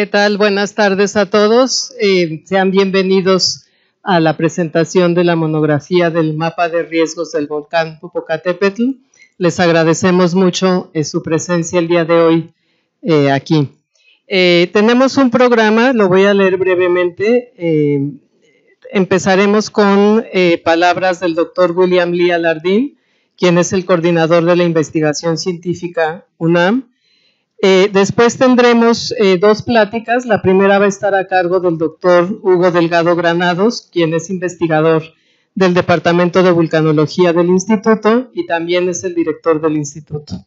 ¿Qué tal? Buenas tardes a todos. Sean bienvenidos a la presentación de la monografía del mapa de riesgos del volcán Popocatépetl. Les agradecemos mucho su presencia el día de hoy aquí. Tenemos un programa, lo voy a leer brevemente. Empezaremos con palabras del doctor William Lee Alardín, quien es el coordinador de la investigación científica UNAM. Después tendremos dos pláticas. La primera va a estar a cargo del doctor Hugo Delgado Granados, quien es investigador del Departamento de Vulcanología del Instituto y también es el director del Instituto.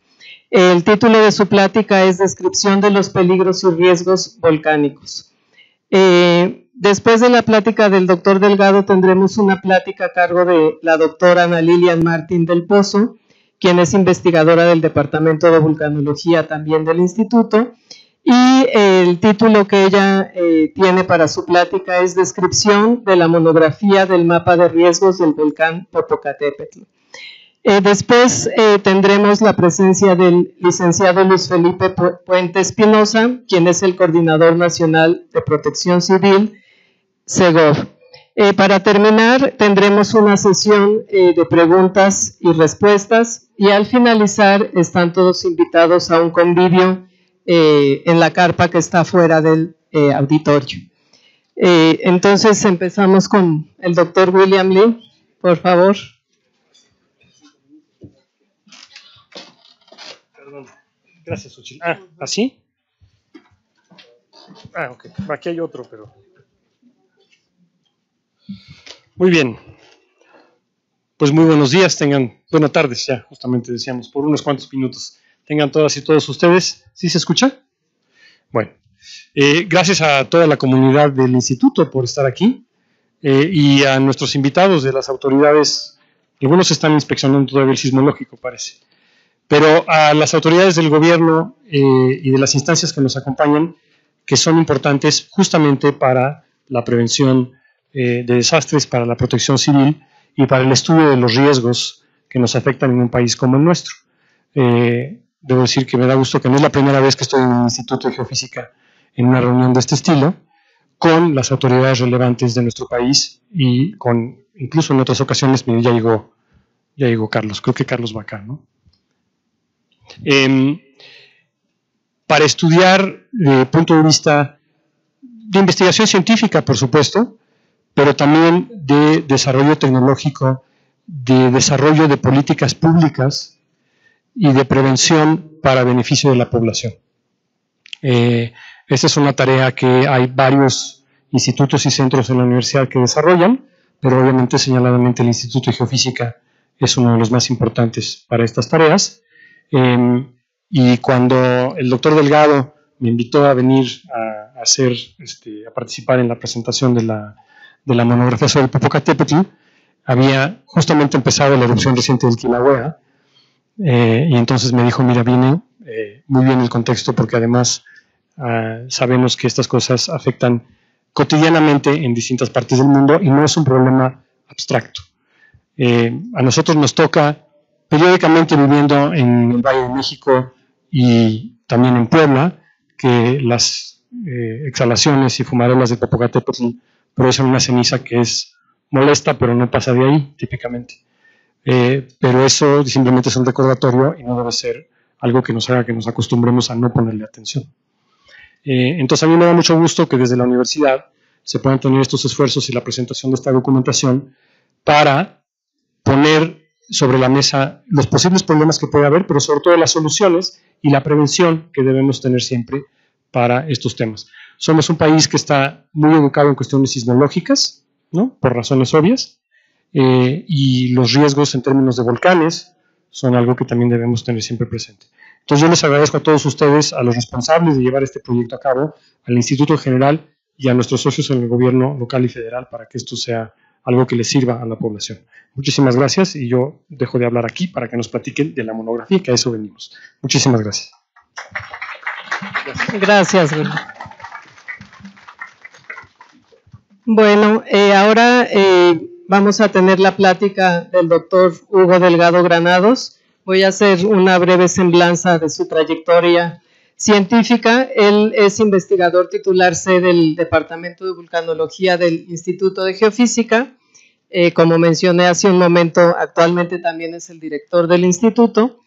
El título de su plática es Descripción de los peligros y riesgos volcánicos. Después de la plática del doctor Delgado tendremos una plática a cargo de la doctora Ana Lilian Martín del Pozo, quien es investigadora del Departamento de Vulcanología también del Instituto, y el título que ella tiene para su plática es Descripción de la monografía del mapa de riesgos del volcán Popocatépetl. Después tendremos la presencia del licenciado Luis Felipe Puente Espinosa, quien es el Coordinador Nacional de Protección Civil, CEGOV. Para terminar, tendremos una sesión de preguntas y respuestas y al finalizar están todos invitados a un convivio en la carpa que está fuera del auditorio. Entonces empezamos con el doctor William Lee, por favor. Perdón. Gracias, Xochitl. ¿Así? Ok. Aquí hay otro, pero... Muy bien, pues muy buenos días, buenas tardes ya, justamente decíamos, por unos cuantos minutos. Tengan todas y todos ustedes, ¿sí se escucha? Bueno, gracias a toda la comunidad del instituto por estar aquí y a nuestros invitados de las autoridades. Algunos están inspeccionando todavía el sismológico, parece, pero a las autoridades del gobierno y de las instancias que nos acompañan, que son importantes justamente para la prevención de desastres, para la protección civil y para el estudio de los riesgos que nos afectan en un país como el nuestro. Debo decir que me da gusto que no es la primera vez que estoy en el Instituto de Geofísica en una reunión de este estilo, con las autoridades relevantes de nuestro país y con, incluso en otras ocasiones, ya llegó Carlos, creo que Carlos va acá, ¿no? Para estudiar desde el punto de vista de investigación científica, por supuesto, pero también de desarrollo tecnológico, de desarrollo de políticas públicas y de prevención para beneficio de la población. Esta es una tarea que hay varios institutos y centros en la universidad que desarrollan, pero obviamente señaladamente el Instituto de Geofísica es uno de los más importantes para estas tareas. Y cuando el doctor Delgado me invitó a venir a participar en la presentación de la monografía sobre el Popocatépetl, había justamente empezado la erupción reciente del Kilauea, y entonces me dijo, mira, viene muy bien el contexto porque además sabemos que estas cosas afectan cotidianamente en distintas partes del mundo y no es un problema abstracto. A nosotros nos toca periódicamente, viviendo en el Valle de México y también en Puebla, que las exhalaciones y fumarolas de Popocatépetl producen una ceniza que es molesta, pero no pasa de ahí, típicamente. Pero eso simplemente es un recordatorio y no debe ser algo que nos haga que nos acostumbremos a no ponerle atención. Entonces a mí me da mucho gusto que desde la universidad se puedan tener estos esfuerzos y la presentación de esta documentación para poner sobre la mesa los posibles problemas que puede haber, pero sobre todo las soluciones y la prevención que debemos tener siempre para estos temas. Somos un país que está muy educado en cuestiones sismológicas, ¿no? Por razones obvias, y los riesgos en términos de volcanes son algo que también debemos tener siempre presente. Entonces yo les agradezco a todos ustedes, a los responsables de llevar este proyecto a cabo, al Instituto en general y a nuestros socios en el gobierno local y federal para que esto sea algo que les sirva a la población. Muchísimas gracias y yo dejo de hablar aquí para que nos platiquen de la monografía, que a eso venimos. Muchísimas gracias. Gracias. Bueno, ahora vamos a tener la plática del doctor Hugo Delgado Granados. Voy a hacer una breve semblanza de su trayectoria científica. Él es investigador titular C del Departamento de Vulcanología del Instituto de Geofísica. Como mencioné hace un momento, actualmente también es el director del instituto.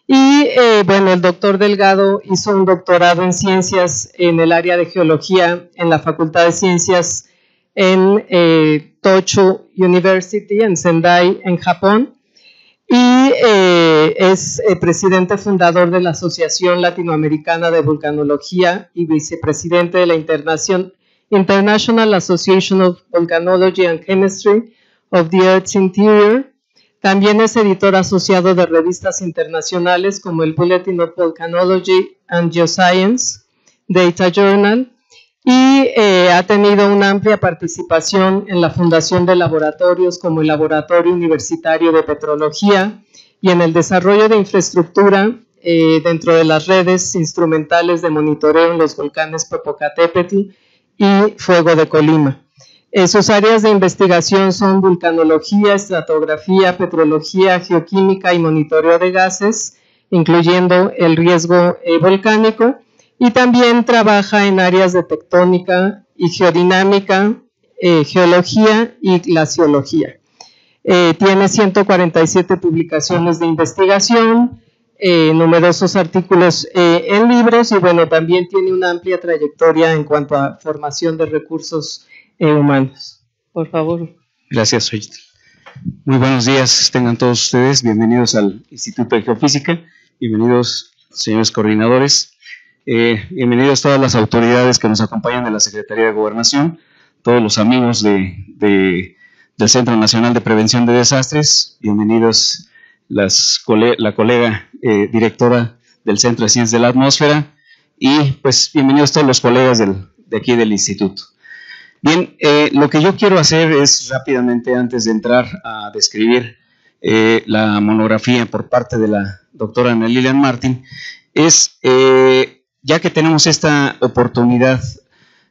Y bueno, el doctor Delgado hizo un doctorado en ciencias en el área de geología en la Facultad de Ciencias en Tochu University, en Sendai, en Japón. Y es presidente fundador de la Asociación Latinoamericana de Vulcanología y vicepresidente de la International Association of Volcanology and Chemistry of the Earth's Interior. También es editor asociado de revistas internacionales como el Bulletin of Volcanology and Geoscience, Data Journal, y ha tenido una amplia participación en la fundación de laboratorios como el Laboratorio Universitario de Petrología y en el desarrollo de infraestructura dentro de las redes instrumentales de monitoreo en los volcanes Popocatépetl y Fuego de Colima. Sus áreas de investigación son vulcanología, estratografía, petrología, geoquímica y monitoreo de gases, incluyendo el riesgo volcánico, y también trabaja en áreas de tectónica y geodinámica, geología y glaciología. Tiene 147 publicaciones de investigación, numerosos artículos en libros, y bueno, también tiene una amplia trayectoria en cuanto a formación de recursos humanos. Por favor. Gracias, Xochitl. Muy buenos días, tengan todos ustedes. Bienvenidos al Instituto de Geofísica. Bienvenidos, señores coordinadores. Bienvenidos todas las autoridades que nos acompañan de la Secretaría de Gobernación, todos los amigos del Centro Nacional de Prevención de Desastres. Bienvenidos la colega directora del Centro de Ciencias de la Atmósfera y pues bienvenidos todos los colegas de aquí del Instituto. Bien, lo que yo quiero hacer es rápidamente, antes de entrar a describir la monografía por parte de la doctora Ana Lilian Martín, es, ya que tenemos esta oportunidad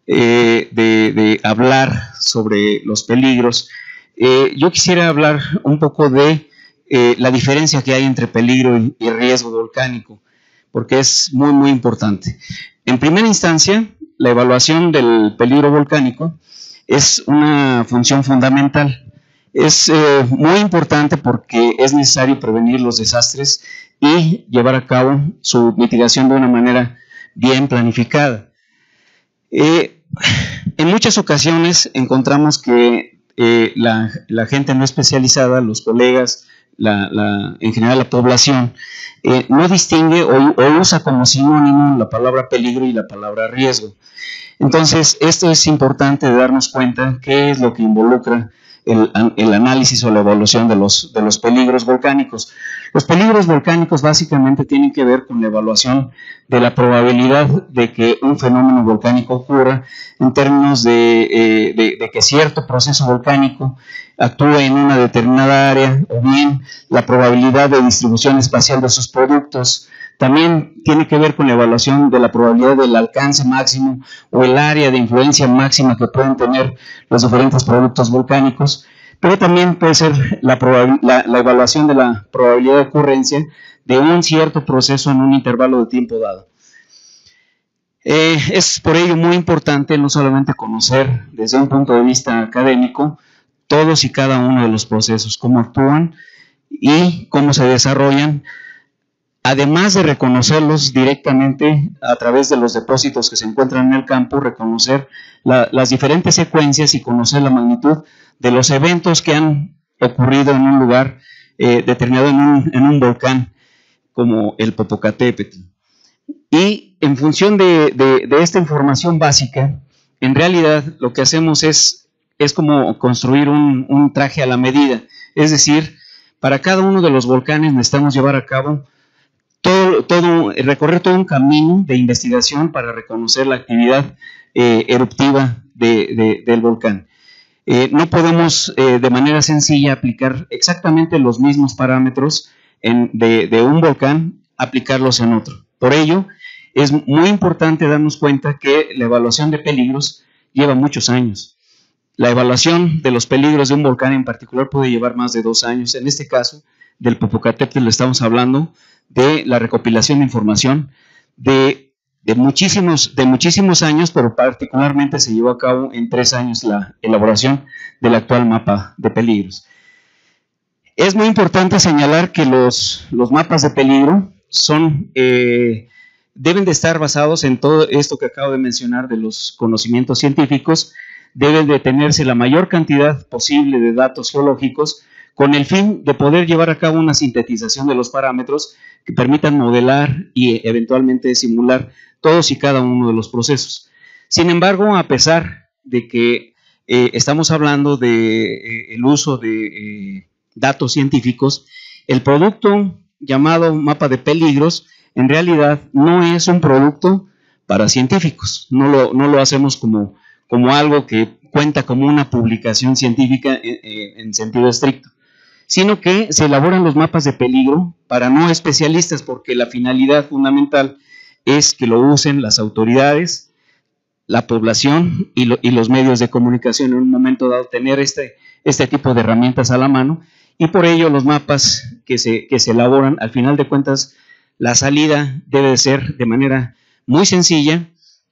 de hablar sobre los peligros, yo quisiera hablar un poco de la diferencia que hay entre peligro y riesgo volcánico, porque es muy, muy importante. En primera instancia, la evaluación del peligro volcánico es una función fundamental. Es muy importante porque es necesario prevenir los desastres y llevar a cabo su mitigación de una manera bien planificada. En muchas ocasiones encontramos que la gente no especializada, los colegas, en general la población, no distingue o usa como sinónimo la palabra peligro y la palabra riesgo. Entonces, esto es importante de darnos cuenta qué es lo que involucra el análisis o la evaluación de los peligros volcánicos. Los peligros volcánicos básicamente tienen que ver con la evaluación de la probabilidad de que un fenómeno volcánico ocurra en términos de que cierto proceso volcánico actúe en una determinada área, o bien la probabilidad de distribución espacial de sus productos. También tiene que ver con la evaluación de la probabilidad del alcance máximo o el área de influencia máxima que pueden tener los diferentes productos volcánicos, pero también puede ser la evaluación de la probabilidad de ocurrencia de un cierto proceso en un intervalo de tiempo dado. Es por ello muy importante no solamente conocer desde un punto de vista académico todos y cada uno de los procesos, cómo actúan y cómo se desarrollan, además de reconocerlos directamente a través de los depósitos que se encuentran en el campo, reconocer las diferentes secuencias y conocer la magnitud de los eventos que han ocurrido en un lugar determinado, en un volcán como el Popocatépetl. Y en función de esta información básica, en realidad lo que hacemos es como construir un traje a la medida. Es decir, para cada uno de los volcanes necesitamos llevar a cabo recorrer todo un camino de investigación para reconocer la actividad eruptiva del volcán. No podemos de manera sencilla aplicar exactamente los mismos parámetros de un volcán, aplicarlos en otro. Por ello, es muy importante darnos cuenta que la evaluación de peligros lleva muchos años. La evaluación de los peligros de un volcán en particular puede llevar más de 2 años. En este caso, del Popocatépetl estamos hablando de la recopilación de información de muchísimos años, pero particularmente se llevó a cabo en 3 años la elaboración del actual mapa de peligros. Es muy importante señalar que los mapas de peligro deben de estar basados en todo esto que acabo de mencionar de los conocimientos científicos. Deben de tenerse la mayor cantidad posible de datos geológicos con el fin de poder llevar a cabo una sintetización de los parámetros que permitan modelar y eventualmente simular todos y cada uno de los procesos. Sin embargo, a pesar de que estamos hablando del uso de datos científicos, el producto llamado mapa de peligros en realidad no es un producto para científicos. No lo hacemos como algo que cuenta como una publicación científica en sentido estricto, sino que se elaboran los mapas de peligro para no especialistas, porque la finalidad fundamental es que lo usen las autoridades, la población y los medios de comunicación en un momento dado, tener este tipo de herramientas a la mano, y por ello los mapas que se elaboran, al final de cuentas, la salida debe de ser de manera muy sencilla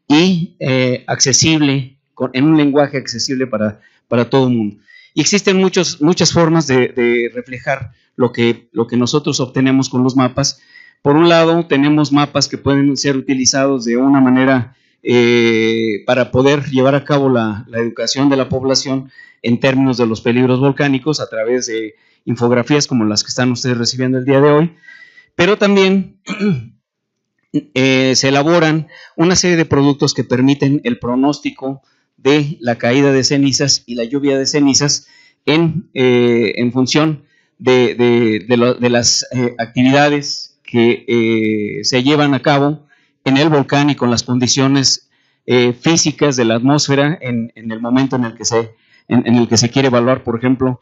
y accesible, en un lenguaje accesible para todo el mundo. Y existen muchas formas de reflejar lo que nosotros obtenemos con los mapas. Por un lado, tenemos mapas que pueden ser utilizados de una manera para poder llevar a cabo la educación de la población en términos de los peligros volcánicos a través de infografías como las que están ustedes recibiendo el día de hoy, pero también se elaboran una serie de productos que permiten el pronóstico de la caída de cenizas y la lluvia de cenizas en función de las actividades que se llevan a cabo en el volcán y con las condiciones físicas de la atmósfera en el momento en el que se quiere evaluar. Por ejemplo,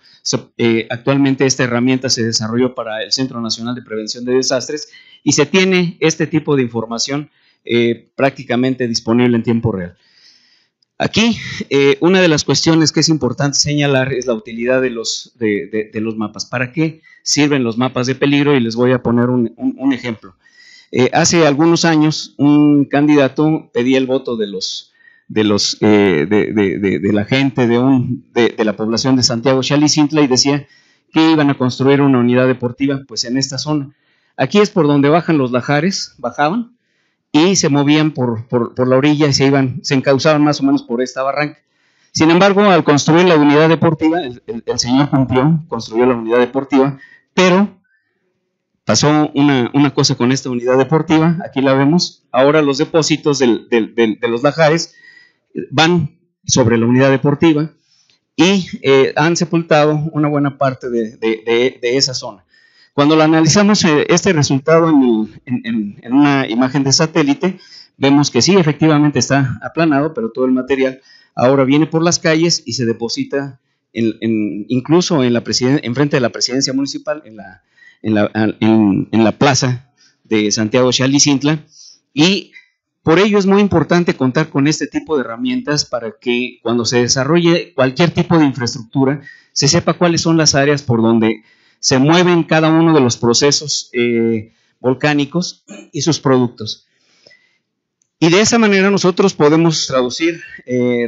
actualmente esta herramienta se desarrolló para el Centro Nacional de Prevención de Desastres y se tiene este tipo de información prácticamente disponible en tiempo real. Aquí, una de las cuestiones que es importante señalar es la utilidad de los mapas. ¿Para qué sirven los mapas de peligro? Y les voy a poner un ejemplo. Hace algunos años, un candidato pedía el voto de la gente de la población de Santiago Xalixintla y decía que iban a construir una unidad deportiva pues en esta zona. Aquí es por donde bajan los lajares, bajaban y se movían por la orilla y se encauzaban más o menos por esta barranca. Sin embargo, al construir la unidad deportiva, el señor construyó la unidad deportiva, pero pasó una cosa con esta unidad deportiva, aquí la vemos. Ahora los depósitos de los lajares van sobre la unidad deportiva y han sepultado una buena parte de esa zona. Cuando lo analizamos este resultado en una imagen de satélite, vemos que sí, efectivamente está aplanado, pero todo el material ahora viene por las calles y se deposita incluso enfrente de la presidencia municipal, en la plaza de Santiago Xalixintla, y por ello es muy importante contar con este tipo de herramientas para que cuando se desarrolle cualquier tipo de infraestructura se sepa cuáles son las áreas por donde se mueven cada uno de los procesos volcánicos y sus productos. Y de esa manera nosotros podemos traducir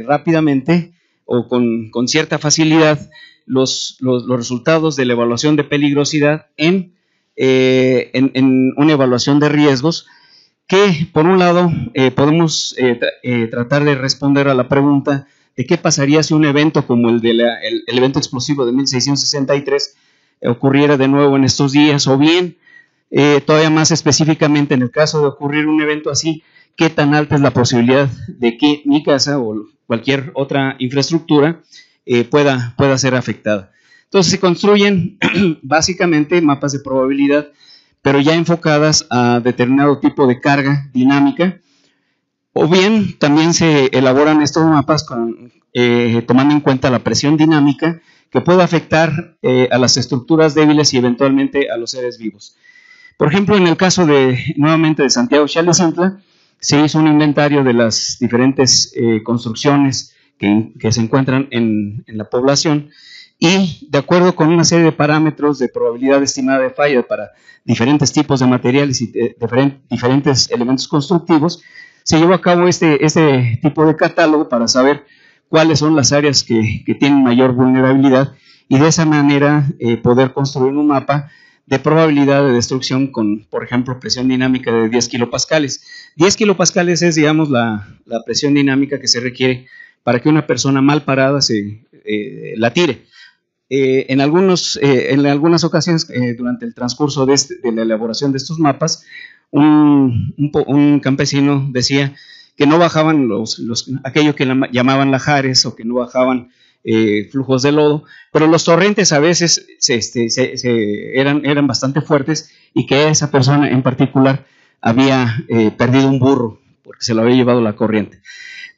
rápidamente o con cierta facilidad los resultados de la evaluación de peligrosidad en una evaluación de riesgos, que por un lado podemos tratar de responder a la pregunta de qué pasaría si un evento como el evento explosivo de 1663 ocurriera de nuevo en estos días, o bien todavía más específicamente en el caso de ocurrir un evento así, qué tan alta es la posibilidad de que mi casa o cualquier otra infraestructura pueda ser afectada. Entonces se construyen básicamente mapas de probabilidad, pero ya enfocadas a determinado tipo de carga dinámica, o bien también se elaboran estos mapas tomando en cuenta la presión dinámica que puede afectar a las estructuras débiles y eventualmente a los seres vivos. Por ejemplo, en el caso nuevamente de Santiago Xalixintla, se hizo un inventario de las diferentes construcciones que se encuentran en la población, y de acuerdo con una serie de parámetros de probabilidad estimada de falla para diferentes tipos de materiales y diferentes elementos constructivos, se llevó a cabo este tipo de catálogo para saber cuáles son las áreas que tienen mayor vulnerabilidad y de esa manera poder construir un mapa de probabilidad de destrucción con, por ejemplo, presión dinámica de 10 kilopascales. 10 kilopascales es, digamos, la presión dinámica que se requiere para que una persona mal parada la tire. En algunas ocasiones, durante el transcurso de la elaboración de estos mapas, un campesino decía que no bajaban aquello que llamaban lajares o que no bajaban flujos de lodo, pero los torrentes a veces eran bastante fuertes y que esa persona en particular había perdido un burro porque se lo había llevado la corriente.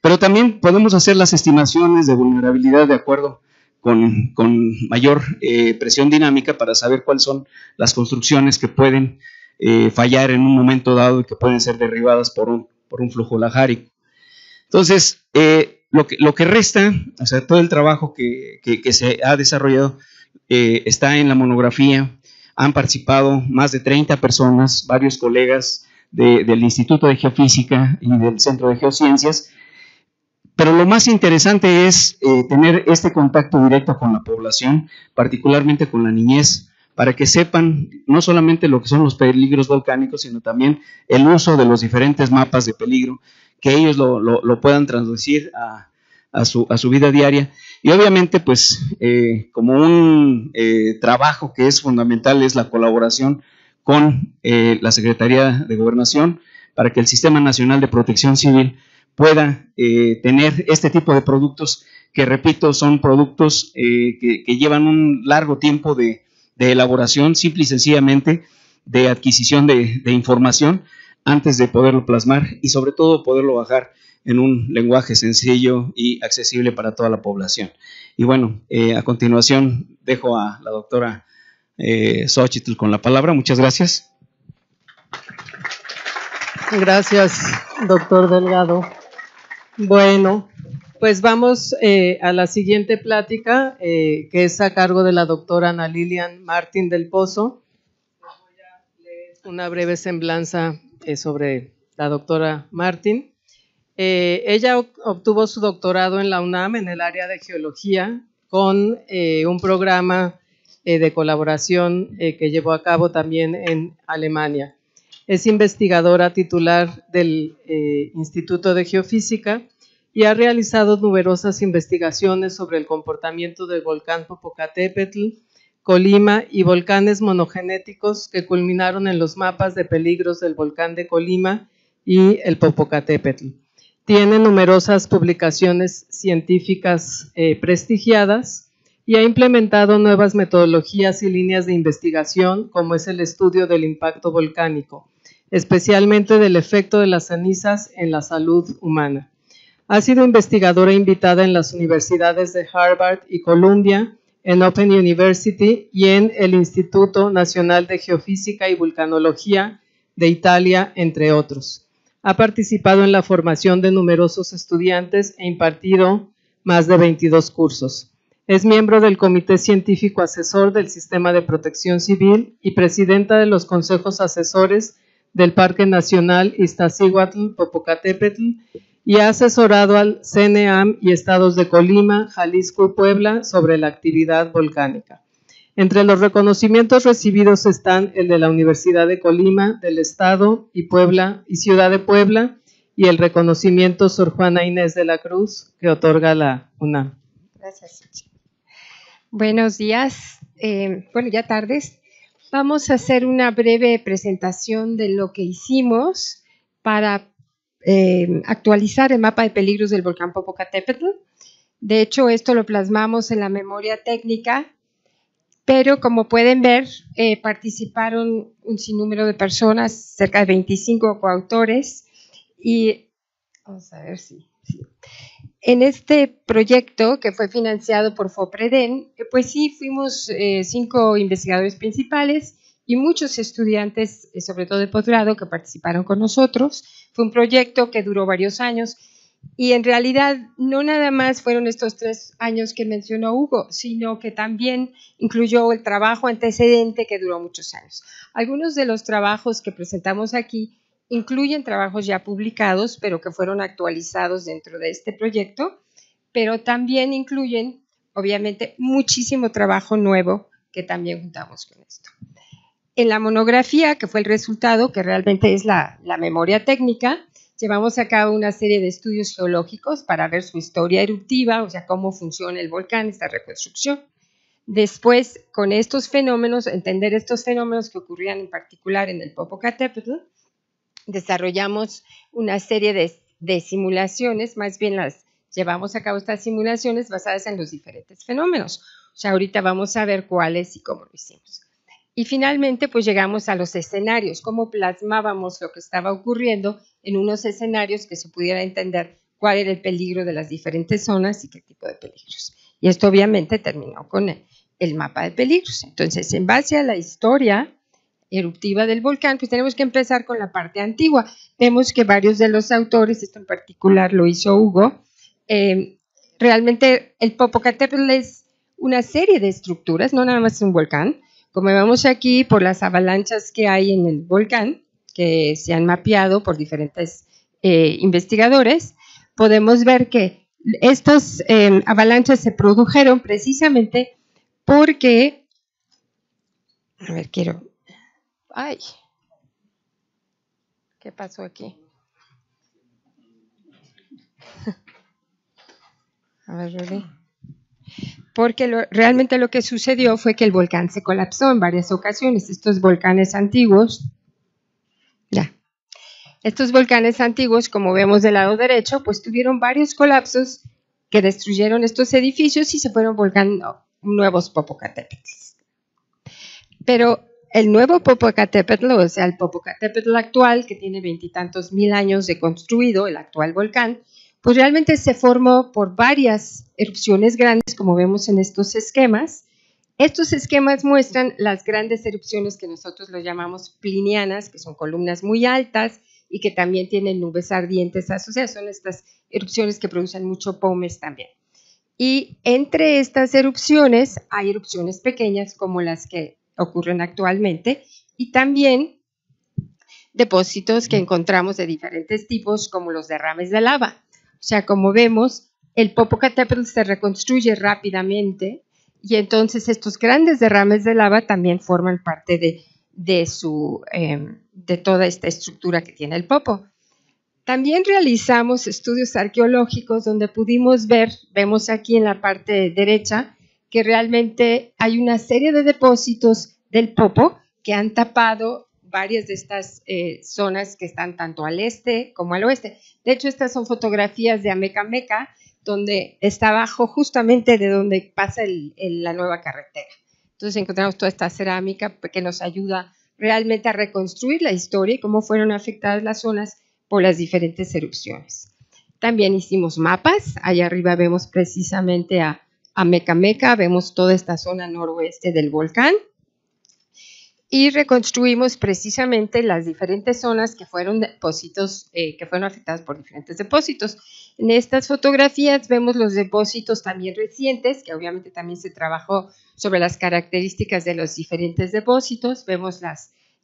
Pero también podemos hacer las estimaciones de vulnerabilidad de acuerdo con mayor presión dinámica para saber cuáles son las construcciones que pueden fallar en un momento dado y que pueden ser derribadas por un flujo lajárico. Entonces, lo que resta, o sea, todo el trabajo que se ha desarrollado está en la monografía. Han participado más de 30 personas, varios colegas del Instituto de Geofísica y del Centro de Geociencias, pero lo más interesante es tener este contacto directo con la población, particularmente con la niñez, para que sepan no solamente lo que son los peligros volcánicos, sino también el uso de los diferentes mapas de peligro, que ellos lo puedan traducir a su vida diaria. Y obviamente, pues, como un trabajo que es fundamental es la colaboración con la Secretaría de Gobernación para que el Sistema Nacional de Protección Civil pueda tener este tipo de productos que, repito, son productos que llevan un largo tiempo de elaboración, simple y sencillamente de adquisición de información antes de poderlo plasmar y sobre todo poderlo bajar en un lenguaje sencillo y accesible para toda la población. Y bueno, a continuación dejo a la doctora Xochitl con la palabra. Muchas gracias. Gracias, doctor Delgado. Bueno, pues vamos a la siguiente plática, que es a cargo de la doctora Ana Lilian Martín del Pozo. Les voy a leer una breve semblanza sobre la doctora Martín. Ella obtuvo su doctorado en la UNAM en el área de geología con un programa de colaboración que llevó a cabo también en Alemania. Es investigadora titular del Instituto de Geofísica y ha realizado numerosas investigaciones sobre el comportamiento del volcán Popocatépetl, Colima y volcanes monogenéticos que culminaron en los mapas de peligros del volcán de Colima y el Popocatépetl. Tiene numerosas publicaciones científicas prestigiadas y ha implementado nuevas metodologías y líneas de investigación, como es el estudio del impacto volcánico, especialmente del efecto de las cenizas en la salud humana. Ha sido investigadora invitada en las universidades de Harvard y Columbia, en Open University y en el Instituto Nacional de Geofísica y Vulcanología de Italia, entre otros. Ha participado en la formación de numerosos estudiantes e impartido más de 22 cursos. Es miembro del Comité Científico Asesor del Sistema de Protección Civil y presidenta de los consejos asesores del Parque Nacional Iztaccíhuatl-Popocatépetl y ha asesorado al CNEAM y estados de Colima, Jalisco y Puebla sobre la actividad volcánica. Entre los reconocimientos recibidos están el de la Universidad de Colima, del Estado y Puebla y Ciudad de Puebla y el reconocimiento Sor Juana Inés de la Cruz que otorga la UNAM. Gracias. Buenos días, ya tardes. Vamos a hacer una breve presentación de lo que hicimos para actualizar el mapa de peligros del volcán Popocatépetl. De hecho, esto lo plasmamos en la memoria técnica, pero como pueden ver, participaron un sinnúmero de personas, cerca de 25 coautores, y vamos a ver si... En este proyecto, que fue financiado por FOPREDEN, pues sí, fuimos 5 investigadores principales y muchos estudiantes, sobre todo de posgrado, que participaron con nosotros. Fue un proyecto que duró varios años y en realidad no nada más fueron estos 3 años que mencionó Hugo, sino que también incluyó el trabajo antecedente que duró muchos años. Algunos de los trabajos que presentamos aquí incluyen trabajos ya publicados, pero que fueron actualizados dentro de este proyecto, pero también incluyen, obviamente, muchísimo trabajo nuevo que también juntamos con esto. En la monografía, que fue el resultado, que realmente es la memoria técnica, llevamos a cabo una serie de estudios geológicos para ver su historia eruptiva, o sea, cómo funciona el volcán, esta reconstrucción. Después, con estos fenómenos, entender estos fenómenos que ocurrían en particular en el Popocatépetl, desarrollamos una serie de simulaciones, más bien las llevamos a cabo estas simulaciones basadas en los diferentes fenómenos. O sea, ahorita vamos a ver cuáles y cómo lo hicimos. Y finalmente, pues llegamos a los escenarios, cómo plasmábamos lo que estaba ocurriendo en unos escenarios que se pudiera entender cuál era el peligro de las diferentes zonas y qué tipo de peligros. Y esto obviamente terminó con el mapa de peligros. Entonces, en base a la historia eruptiva del volcán, pues tenemos que empezar con la parte antigua. Vemos que varios de los autores, esto en particular lo hizo Hugo, realmente el Popocatépetl es una serie de estructuras, no nada más un volcán. Como vemos aquí, por las avalanchas que hay en el volcán, que se han mapeado por diferentes investigadores, podemos ver que estas avalanchas se produjeron precisamente porque, a ver, ay, ¿qué pasó aquí? A ver, Rudy. Porque realmente lo que sucedió fue que el volcán se colapsó en varias ocasiones. Estos volcanes antiguos, estos volcanes antiguos, como vemos del lado derecho, pues tuvieron varios colapsos que destruyeron estos edificios y se fueron volcando nuevos Popocatépetl. Pero el nuevo Popocatépetl, o sea, el Popocatépetl actual, que tiene 20 y tantos mil años de construido, el actual volcán, pues realmente se formó por varias erupciones grandes, como vemos en estos esquemas. Estos esquemas muestran las grandes erupciones que nosotros lo llamamos plinianas, que son columnas muy altas y que también tienen nubes ardientes asociadas. Son estas erupciones que producen mucho pómez también. Y entre estas erupciones hay erupciones pequeñas como las que ocurren actualmente y también depósitos que encontramos de diferentes tipos como los derrames de lava. O sea, como vemos, el Popocatépetl se reconstruye rápidamente y entonces estos grandes derrames de lava también forman parte de toda esta estructura que tiene el Popo. También realizamos estudios arqueológicos donde pudimos ver, vemos aquí en la parte derecha, que realmente hay una serie de depósitos del Popo que han tapado varias de estas zonas que están tanto al este como al oeste. De hecho, estas son fotografías de Amecameca, donde está abajo justamente de donde pasa la nueva carretera. Entonces encontramos toda esta cerámica que nos ayuda realmente a reconstruir la historia y cómo fueron afectadas las zonas por las diferentes erupciones. También hicimos mapas. Allá arriba vemos precisamente a Amecameca, vemos toda esta zona noroeste del volcán. Y reconstruimos precisamente las diferentes zonas que fueron depósitos, que fueron afectadas por diferentes depósitos. En estas fotografías vemos los depósitos también recientes, que obviamente también se trabajó sobre las características de los diferentes depósitos. Vemos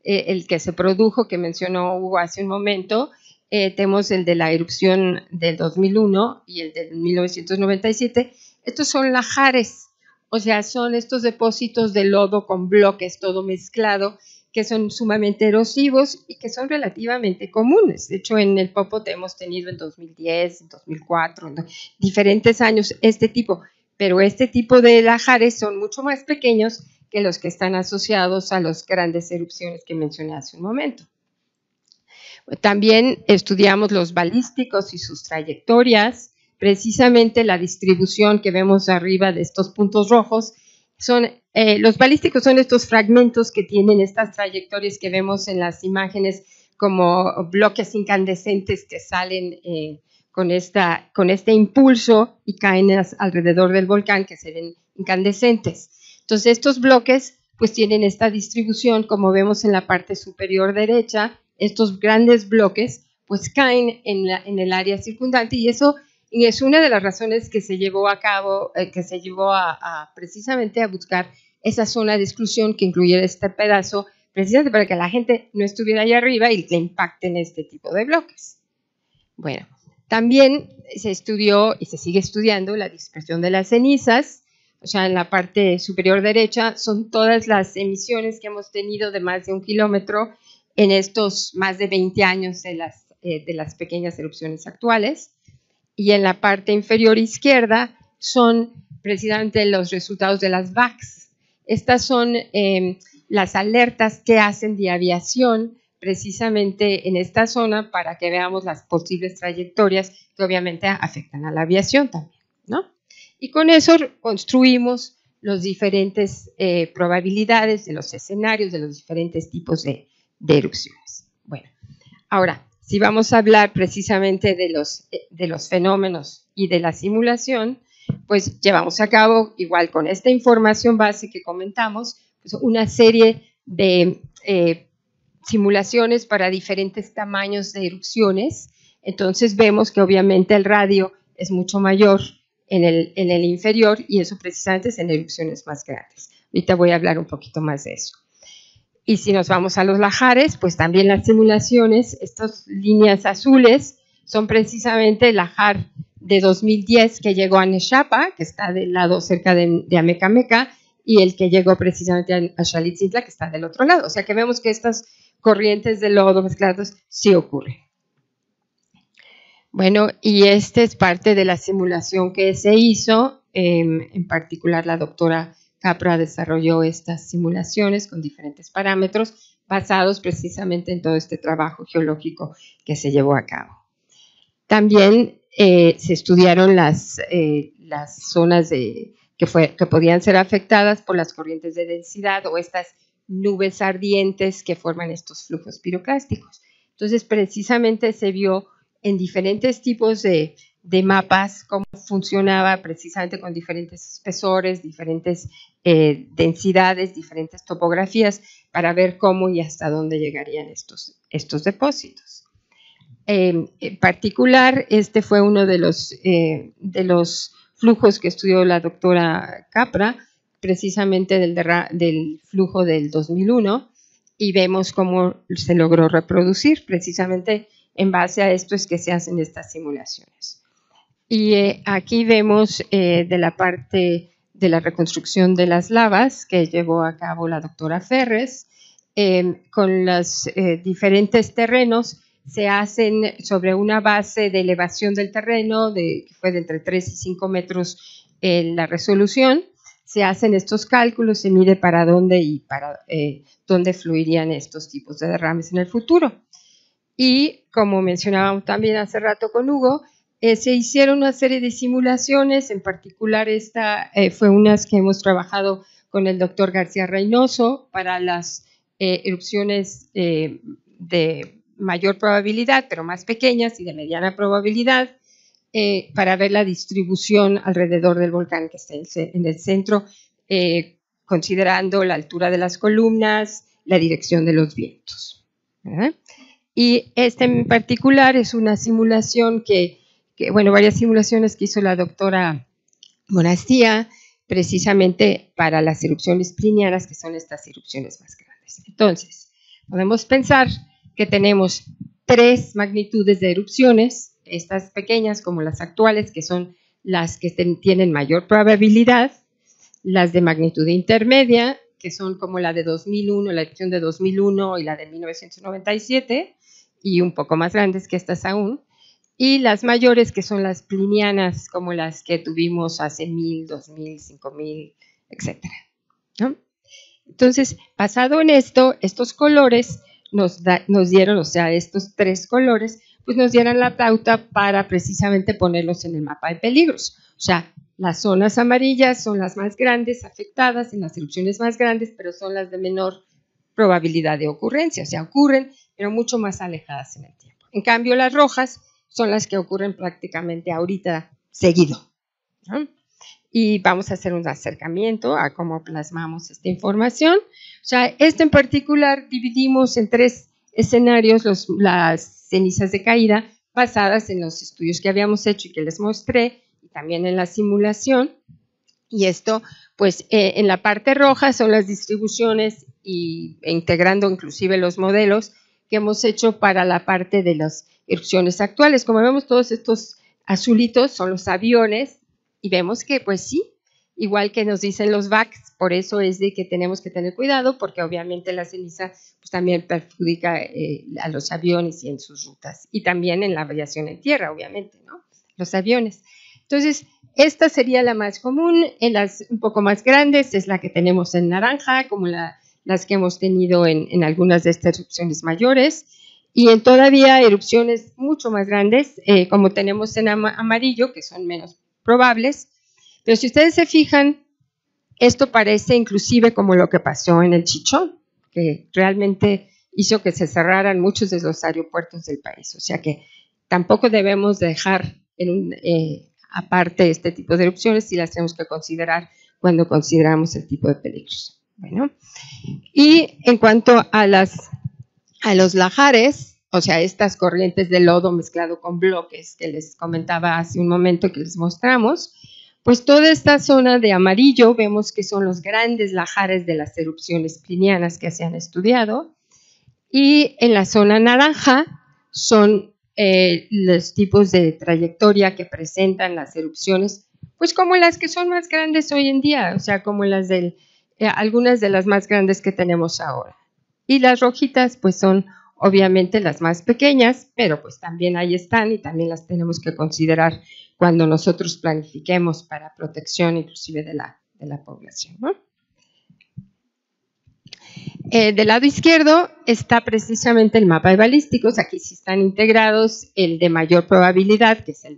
el que se produjo, que mencionó Hugo hace un momento. Tenemos el de la erupción del 2001 y el del 1997. Estos son lahares. O sea, son estos depósitos de lodo con bloques, todo mezclado, que son sumamente erosivos y que son relativamente comunes. De hecho, en el Popo hemos tenido en 2010, en 2004, en diferentes años este tipo, pero este tipo de lahares son mucho más pequeños que los que están asociados a las grandes erupciones que mencioné hace un momento. También estudiamos los balísticos y sus trayectorias. Precisamente la distribución que vemos arriba de estos puntos rojos los balísticos son estos fragmentos que tienen estas trayectorias que vemos en las imágenes como bloques incandescentes que salen con este impulso y caen alrededor del volcán, que se ven incandescentes. Entonces estos bloques pues tienen esta distribución, como vemos en la parte superior derecha. Estos grandes bloques pues caen en el área circundante y eso es una de las razones que se llevó a cabo, precisamente a buscar esa zona de exclusión que incluyera este pedazo precisamente para que la gente no estuviera allá arriba y le impacten este tipo de bloques. Bueno, también se estudió y se sigue estudiando la dispersión de las cenizas. O sea, en la parte superior derecha son todas las emisiones que hemos tenido de más de 1 kilómetro en estos más de 20 años de las pequeñas erupciones actuales. Y en la parte inferior izquierda son precisamente los resultados de las VACs. Estas son las alertas que hacen de aviación precisamente en esta zona para que veamos las posibles trayectorias que obviamente afectan a la aviación también, ¿no? Y con eso construimos los diferentes probabilidades de los escenarios, de los diferentes tipos de erupciones. Bueno, ahora, si vamos a hablar precisamente de los fenómenos y de la simulación, pues llevamos a cabo, igual con esta información base que comentamos, pues una serie de simulaciones para diferentes tamaños de erupciones. Entonces vemos que obviamente el radio es mucho mayor en el inferior y eso precisamente es en erupciones más grandes. Ahorita voy a hablar un poquito más de eso. Y si nos vamos a los lahares, pues también las simulaciones, estas líneas azules son precisamente el lahar de 2010 que llegó a Nexapa, que está del lado cerca de Amecameca, y el que llegó precisamente a Xalitzintla, que está del otro lado. O sea que vemos que estas corrientes de lodo mezclados sí ocurren. Bueno, y esta es parte de la simulación que se hizo, en particular la doctora Capra desarrolló estas simulaciones con diferentes parámetros basados precisamente en todo este trabajo geológico que se llevó a cabo. También se estudiaron las zonas que podían ser afectadas por las corrientes de densidad o estas nubes ardientes que forman estos flujos piroclásticos. Entonces, precisamente se vio en diferentes tipos de mapas cómo funcionaba precisamente con diferentes espesores, diferentes densidades, diferentes topografías para ver cómo y hasta dónde llegarían estos depósitos. En particular, este fue uno de los flujos que estudió la doctora Capra, precisamente del flujo del 2001, y vemos cómo se logró reproducir. Precisamente en base a esto es que se hacen estas simulaciones. Y aquí vemos de la parte de la reconstrucción de las lavas que llevó a cabo la doctora Ferres, con los diferentes terrenos se hacen sobre una base de elevación del terreno, que fue de entre 3 y 5 metros la resolución. Se hacen estos cálculos, se mide para dónde y para dónde fluirían estos tipos de derrames en el futuro. Y como mencionábamos también hace rato con Hugo, se hicieron una serie de simulaciones, en particular esta fue unas que hemos trabajado con el doctor García Reynoso para las erupciones de mayor probabilidad, pero más pequeñas y de mediana probabilidad, para ver la distribución alrededor del volcán que está en el centro, considerando la altura de las columnas, la dirección de los vientos. ¿Verdad? Y este en particular es una simulación varias simulaciones que hizo la doctora Monastía, precisamente para las erupciones plinianas, que son estas erupciones más grandes. Entonces, podemos pensar que tenemos 3 magnitudes de erupciones, estas pequeñas como las actuales, que son las que tienen mayor probabilidad, las de magnitud intermedia, que son como la de 2001, la erupción de 2001 y la de 1997, y un poco más grandes que estas aún, y las mayores, que son las plinianas, como las que tuvimos hace 1000, 2000, 5000, etc. ¿No? Entonces, basado en esto, estos colores nos dieron, o sea, estos 3 colores, pues nos dieron la pauta para precisamente ponerlos en el mapa de peligros. O sea, las zonas amarillas son las más grandes afectadas en las erupciones más grandes, pero son las de menor probabilidad de ocurrencia, o sea, ocurren, pero mucho más alejadas en el tiempo. En cambio, las rojas son las que ocurren prácticamente ahorita seguido, ¿no? Y vamos a hacer un acercamiento a cómo plasmamos esta información. O sea, esto en particular dividimos en 3 escenarios las cenizas de caída basadas en los estudios que habíamos hecho y que les mostré, y también en la simulación. Y esto, pues, en la parte roja son las distribuciones e integrando inclusive los modelos que hemos hecho para la parte de las erupciones actuales. Como vemos, todos estos azulitos son los aviones y vemos que, pues sí, igual que nos dicen los VACs, por eso es de que tenemos que tener cuidado, porque obviamente la ceniza pues, también perjudica a los aviones y en sus rutas, y también en la aviación en tierra, obviamente, ¿no? Los aviones. Entonces, esta sería la más común. En las un poco más grandes es la que tenemos en naranja, como las que hemos tenido en algunas de estas erupciones mayores, y en todavía erupciones mucho más grandes, como tenemos en amarillo, que son menos probables. Pero si ustedes se fijan, esto parece inclusive como lo que pasó en el Chichón, que realmente hizo que se cerraran muchos de los aeropuertos del país. O sea que tampoco debemos dejar aparte este tipo de erupciones y las tenemos que considerar cuando consideramos el tipo de peligros. Bueno, y en cuanto a los lahares, o sea, estas corrientes de lodo mezclado con bloques que les comentaba hace un momento que les mostramos, pues toda esta zona de amarillo vemos que son los grandes lahares de las erupciones plinianas que se han estudiado, y en la zona naranja son los tipos de trayectoria que presentan las erupciones, pues como las que son más grandes hoy en día, o sea, como las algunas de las más grandes que tenemos ahora. Y las rojitas, pues son obviamente las más pequeñas, pero pues también ahí están y también las tenemos que considerar cuando nosotros planifiquemos para protección inclusive de la población, ¿no? Del lado izquierdo está precisamente el mapa de balísticos. Aquí sí están integrados el de mayor probabilidad, que es el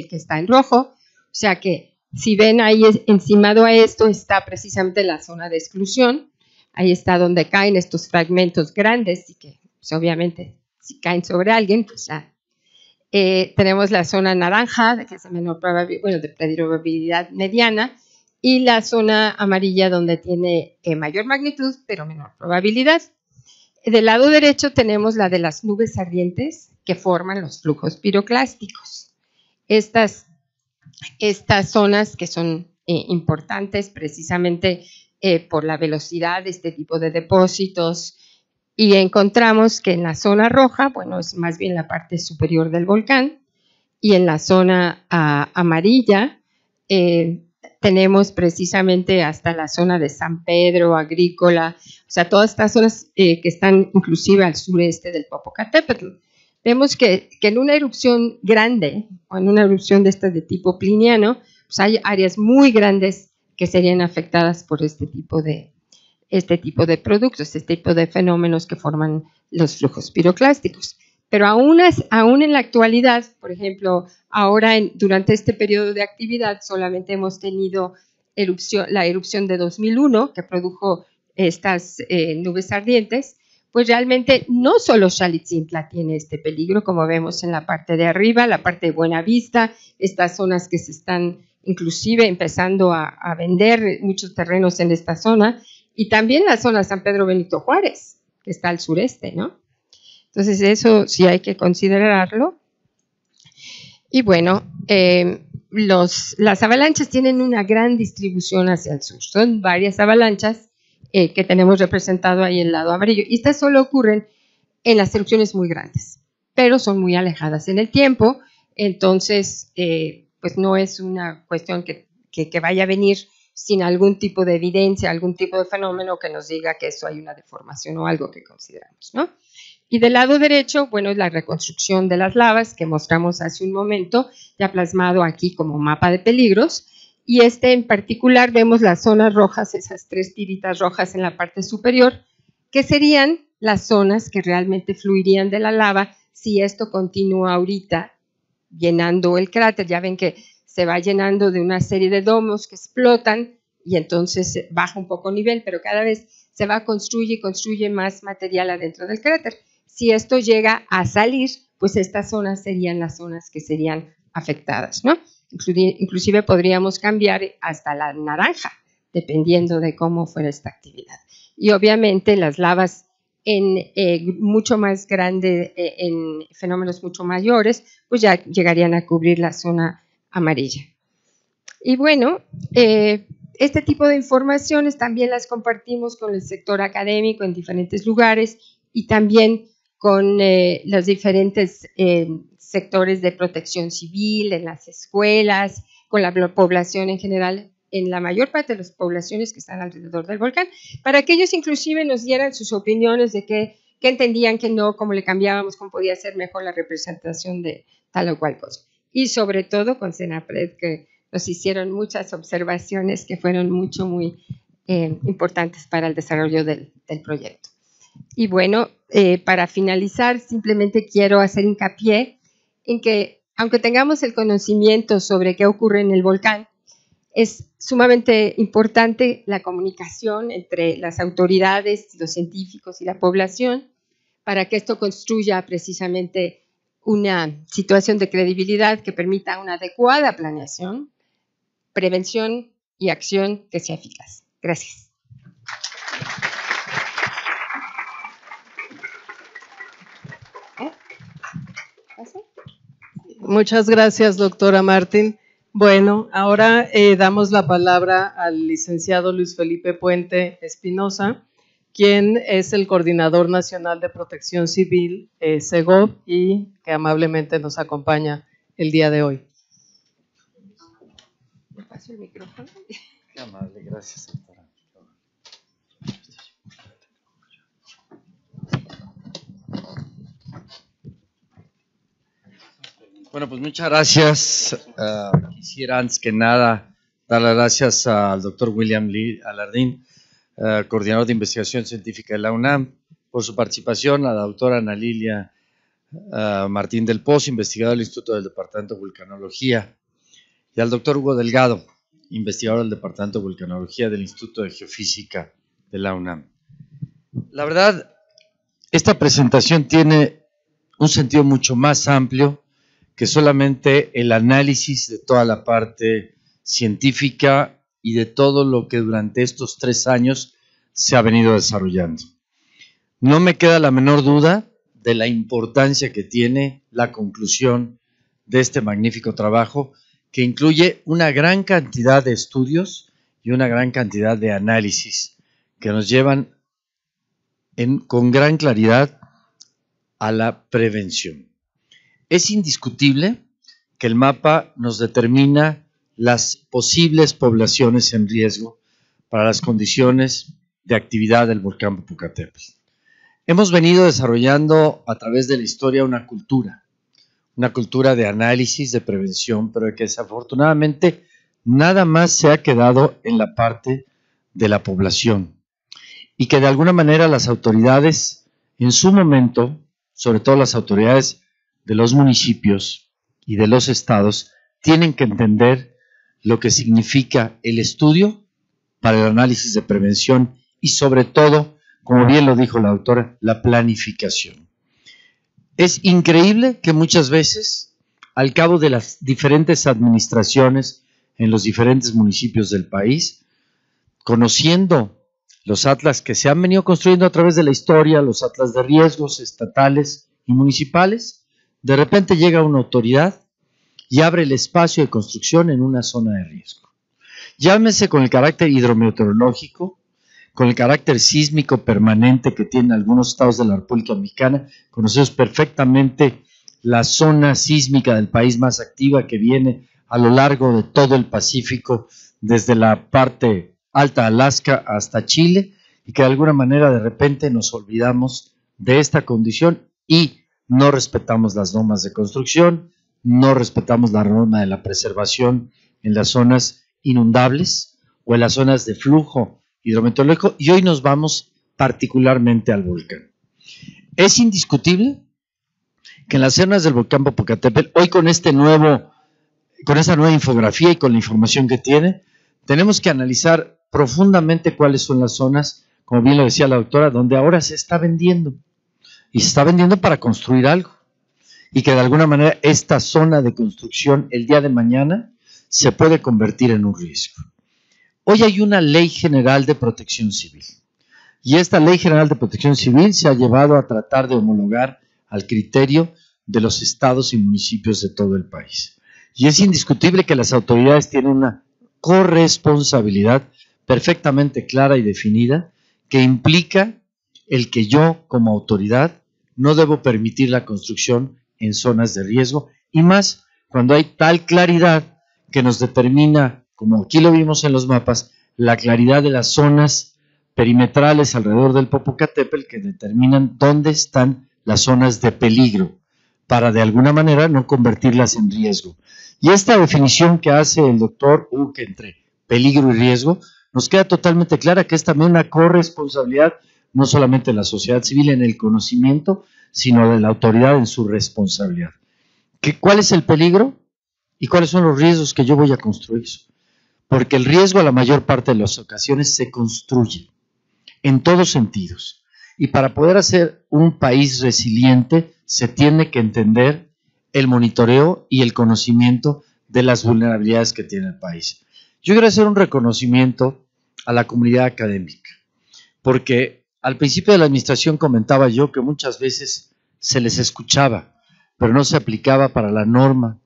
que está en rojo. O sea que si ven ahí encimado a esto está precisamente la zona de exclusión. Ahí está donde caen estos fragmentos grandes y que pues, obviamente si caen sobre alguien, pues ya. Tenemos la zona naranja, que es de menor probabilidad, bueno, de probabilidad mediana, y la zona amarilla donde tiene mayor magnitud, pero menor probabilidad. Del lado derecho tenemos la de las nubes ardientes que forman los flujos piroclásticos. Estas zonas que son importantes precisamente por la velocidad de este tipo de depósitos, y encontramos que en la zona roja, bueno, es más bien la parte superior del volcán, y en la zona amarilla tenemos precisamente hasta la zona de San Pedro, Agrícola, o sea, todas estas zonas que están inclusive al sureste del Popocatépetl. Vemos que en una erupción grande, o en una erupción de tipo pliniano, pues hay áreas muy grandes que serían afectadas por este tipo de productos, este tipo de fenómenos que forman los flujos piroclásticos. Pero aún en la actualidad, por ejemplo, ahora durante este periodo de actividad solamente hemos tenido la erupción de 2001 que produjo estas nubes ardientes, pues realmente no solo Xalitzintla tiene este peligro, como vemos en la parte de arriba, la parte de Buenavista, estas zonas que se están inclusive empezando a vender muchos terrenos en esta zona, y también la zona San Pedro Benito Juárez, que está al sureste, ¿no? Entonces eso sí hay que considerarlo. Y bueno, las avalanchas tienen una gran distribución hacia el sur. Son varias avalanchas que tenemos representado ahí en el lado amarillo. Y estas solo ocurren en las erupciones muy grandes, pero son muy alejadas en el tiempo. Entonces, pues no es una cuestión que vaya a venir sin algún tipo de evidencia, algún tipo de fenómeno que nos diga que eso hay una deformación o algo que consideramos, ¿no? Y del lado derecho, bueno, es la reconstrucción de las lavas que mostramos hace un momento, ya plasmado aquí como mapa de peligros. Y en particular vemos las zonas rojas, esas 3 tiritas rojas en la parte superior, que serían las zonas que realmente fluirían de la lava si esto continúa ahorita llenando el cráter. Ya ven que se va llenando de una serie de domos que explotan y entonces baja un poco el nivel, pero cada vez se va construye más material adentro del cráter. Si esto llega a salir, pues estas zonas serían las zonas que serían afectadas, ¿no? Inclusive podríamos cambiar hasta la naranja, dependiendo de cómo fuera esta actividad. Y obviamente las lavas mucho más grande, en fenómenos mucho mayores, pues ya llegarían a cubrir la zona amarilla. Y bueno, este tipo de informaciones también las compartimos con el sector académico en diferentes lugares y también con los diferentes sectores de protección civil, en las escuelas, con la población en general, en la mayor parte de las poblaciones que están alrededor del volcán, para que ellos inclusive nos dieran sus opiniones de qué entendían, que no, cómo le cambiábamos, cómo podía ser mejor la representación de tal o cual cosa. Y sobre todo con Senapred, que nos hicieron muchas observaciones que fueron muy importantes para el desarrollo del proyecto. Y bueno, para finalizar, simplemente quiero hacer hincapié en que, aunque tengamos el conocimiento sobre qué ocurre en el volcán, es sumamente importante la comunicación entre las autoridades, los científicos y la población para que esto construya precisamente una situación de credibilidad que permita una adecuada planeación, prevención y acción que sea eficaz. Gracias. Muchas gracias, doctora Martín. Bueno, ahora damos la palabra al licenciado Luis Felipe Puente Espinosa, quien es el Coordinador Nacional de Protección Civil, SEGOP, y que amablemente nos acompaña el día de hoy. ¿Me paso el micrófono? Qué amable, gracias, doctora. Bueno, pues muchas gracias. Quisiera antes que nada dar las gracias al doctor William Lee Alardín, coordinador de investigación científica de la UNAM, por su participación, a la doctora Ana Lilia Martín del Pozo, investigador del Instituto del Departamento de Vulcanología, y al doctor Hugo Delgado, investigador del Departamento de Vulcanología del Instituto de Geofísica de la UNAM. La verdad, esta presentación tiene un sentido mucho más amplio que solamente el análisis de toda la parte científica y de todo lo que durante estos 3 años se ha venido desarrollando. No me queda la menor duda de la importancia que tiene la conclusión de este magnífico trabajo, que incluye una gran cantidad de estudios y una gran cantidad de análisis que nos llevan con gran claridad a la prevención. Es indiscutible que el mapa nos determina las posibles poblaciones en riesgo para las condiciones de actividad del volcán Popocatépetl. Hemos venido desarrollando a través de la historia una cultura de análisis, de prevención, pero que desafortunadamente nada más se ha quedado en la parte de la población y que de alguna manera las autoridades en su momento, sobre todo las autoridades de los municipios y de los estados, tienen que entender lo que significa el estudio para el análisis de prevención y sobre todo, como bien lo dijo la doctora, la planificación. Es increíble que muchas veces, al cabo de las diferentes administraciones en los diferentes municipios del país, conociendo los atlas que se han venido construyendo a través de la historia, los atlas de riesgos estatales y municipales, de repente llega una autoridad y abre el espacio de construcción en una zona de riesgo. Llámese con el carácter hidrometeorológico, con el carácter sísmico permanente que tienen algunos estados de la República Mexicana. Conocemos perfectamente la zona sísmica del país más activa que viene a lo largo de todo el Pacífico, desde la parte alta de Alaska hasta Chile, y que de alguna manera de repente nos olvidamos de esta condición y no respetamos las normas de construcción, no respetamos la norma de la preservación en las zonas inundables o en las zonas de flujo hidrometeorológico, y hoy nos vamos particularmente al volcán. Es indiscutible que en las zonas del volcán Popocatépetl, hoy con esta nueva infografía y con la información que tiene, tenemos que analizar profundamente cuáles son las zonas, como bien lo decía la doctora, donde ahora se está vendiendo. Y se está vendiendo para construir algo. Y que de alguna manera esta zona de construcción el día de mañana se puede convertir en un riesgo. Hoy hay una Ley General de Protección Civil. Y esta Ley General de Protección Civil se ha llevado a tratar de homologar al criterio de los estados y municipios de todo el país. Y es indiscutible que las autoridades tienen una corresponsabilidad perfectamente clara y definida que implica el que yo, como autoridad, no debo permitir la construcción en zonas de riesgo, y más cuando hay tal claridad que nos determina, como aquí lo vimos en los mapas, la claridad de las zonas perimetrales alrededor del Popocatépetl que determinan dónde están las zonas de peligro, para de alguna manera no convertirlas en riesgo. Y esta definición que hace el doctor Uke entre peligro y riesgo, nos queda totalmente clara que es también una corresponsabilidad, no solamente de la sociedad civil en el conocimiento, sino de la autoridad en su responsabilidad. ¿Cuál es el peligro y cuáles son los riesgos que yo voy a construir? Porque el riesgo a la mayor parte de las ocasiones se construye en todos sentidos. Y para poder hacer un país resiliente se tiene que entender el monitoreo y el conocimiento de las vulnerabilidades que tiene el país. Yo quiero hacer un reconocimiento a la comunidad académica, porque al principio de la administración comentaba yo que muchas veces se les escuchaba, pero no se aplicaba para la norma,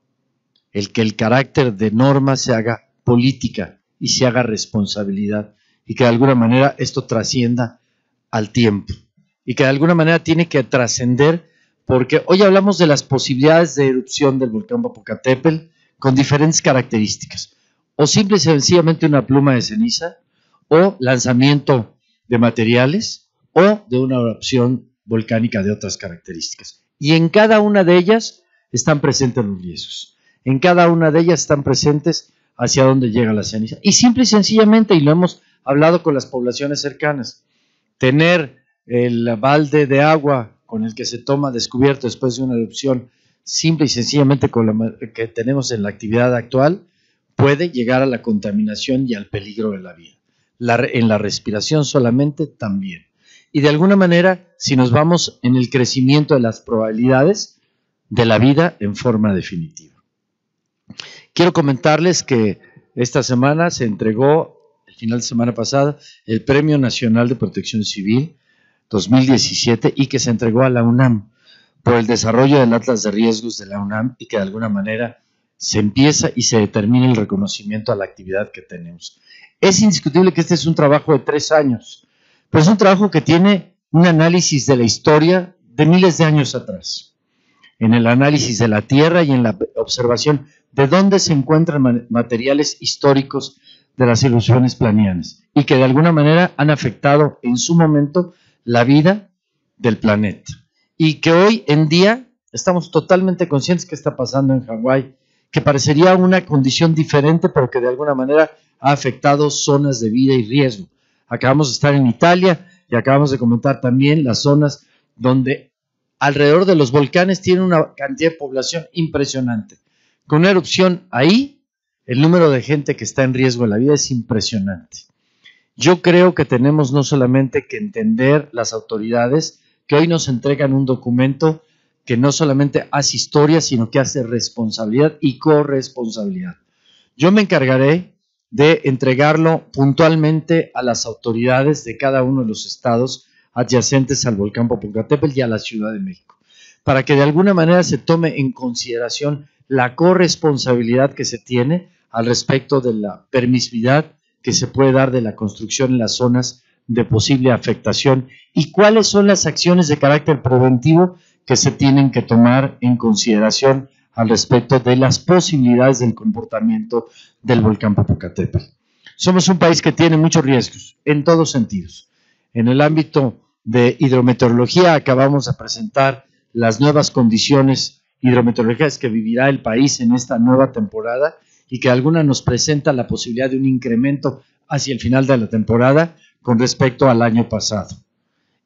el que el carácter de norma se haga política y se haga responsabilidad, y que de alguna manera esto trascienda al tiempo, y que de alguna manera tiene que trascender, porque hoy hablamos de las posibilidades de erupción del volcán Popocatépetl con diferentes características, o simple y sencillamente una pluma de ceniza, o lanzamiento de materiales, o de una erupción volcánica de otras características. Y en cada una de ellas están presentes los riesgos. En cada una de ellas están presentes hacia dónde llega la ceniza. Y simple y sencillamente, y lo hemos hablado con las poblaciones cercanas, tener el balde de agua con el que se toma descubierto después de una erupción, simple y sencillamente con la que tenemos en la actividad actual, puede llegar a la contaminación y al peligro de la vida. En la respiración solamente también. Y de alguna manera, si nos vamos en el crecimiento de las probabilidades de la vida en forma definitiva. Quiero comentarles que esta semana se entregó, el final de semana pasada, el Premio Nacional de Protección Civil 2017 y que se entregó a la UNAM por el desarrollo del Atlas de Riesgos de la UNAM y que de alguna manera se empieza y se determina el reconocimiento a la actividad que tenemos. Es indiscutible que este es un trabajo de 3 años, pero es un trabajo que tiene un análisis de la historia de miles de años atrás, en el análisis de la Tierra y en la observación de dónde se encuentran materiales históricos de las erupciones planianas y que de alguna manera han afectado en su momento la vida del planeta. Y que hoy en día estamos totalmente conscientes que está pasando en Hawái, que parecería una condición diferente, pero que de alguna manera ha afectado zonas de vida y riesgo. Acabamos de estar en Italia y acabamos de comentar también las zonas donde alrededor de los volcanes tienen una cantidad de población impresionante. Con una erupción ahí, el número de gente que está en riesgo de la vida es impresionante. Yo creo que tenemos no solamente que entender las autoridades que hoy nos entregan un documento que no solamente hace historia, sino que hace responsabilidad y corresponsabilidad. Yo me encargaré de entregarlo puntualmente a las autoridades de cada uno de los estados adyacentes al volcán Popocatépetl y a la Ciudad de México, para que de alguna manera se tome en consideración la corresponsabilidad que se tiene al respecto de la permisividad que se puede dar de la construcción en las zonas de posible afectación y cuáles son las acciones de carácter preventivo que se tienen que tomar en consideración al respecto de las posibilidades del comportamiento del volcán Popocatépetl. Somos un país que tiene muchos riesgos en todos sentidos. En el ámbito de hidrometeorología acabamos de presentar las nuevas condiciones hidrometeorológicas que vivirá el país en esta nueva temporada y que alguna nos presenta la posibilidad de un incremento hacia el final de la temporada con respecto al año pasado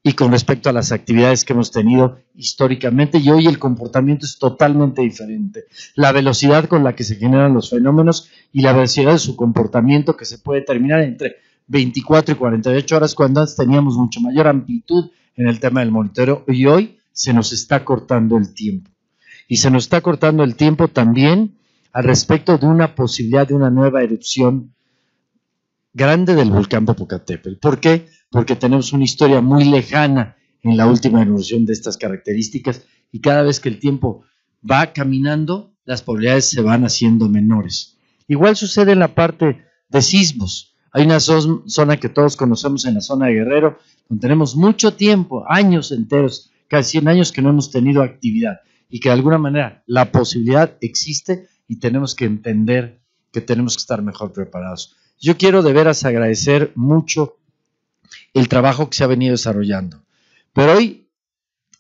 y con respecto a las actividades que hemos tenido históricamente, y hoy el comportamiento es totalmente diferente. La velocidad con la que se generan los fenómenos y la velocidad de su comportamiento que se puede determinar entre 24 y 48 horas, cuando antes teníamos mucho mayor amplitud en el tema del monitoreo, y hoy se nos está cortando el tiempo. Y se nos está cortando el tiempo también al respecto de una posibilidad de una nueva erupción grande del volcán Popocatépetl. ¿Por qué? Porque tenemos una historia muy lejana en la última erupción de estas características y cada vez que el tiempo va caminando, las probabilidades se van haciendo menores. Igual sucede en la parte de sismos. Hay una zona que todos conocemos en la zona de Guerrero, donde tenemos mucho tiempo, años enteros, casi 100 años que no hemos tenido actividad y que de alguna manera la posibilidad existe y tenemos que entender que tenemos que estar mejor preparados. Yo quiero de veras agradecer mucho el trabajo que se ha venido desarrollando, pero hoy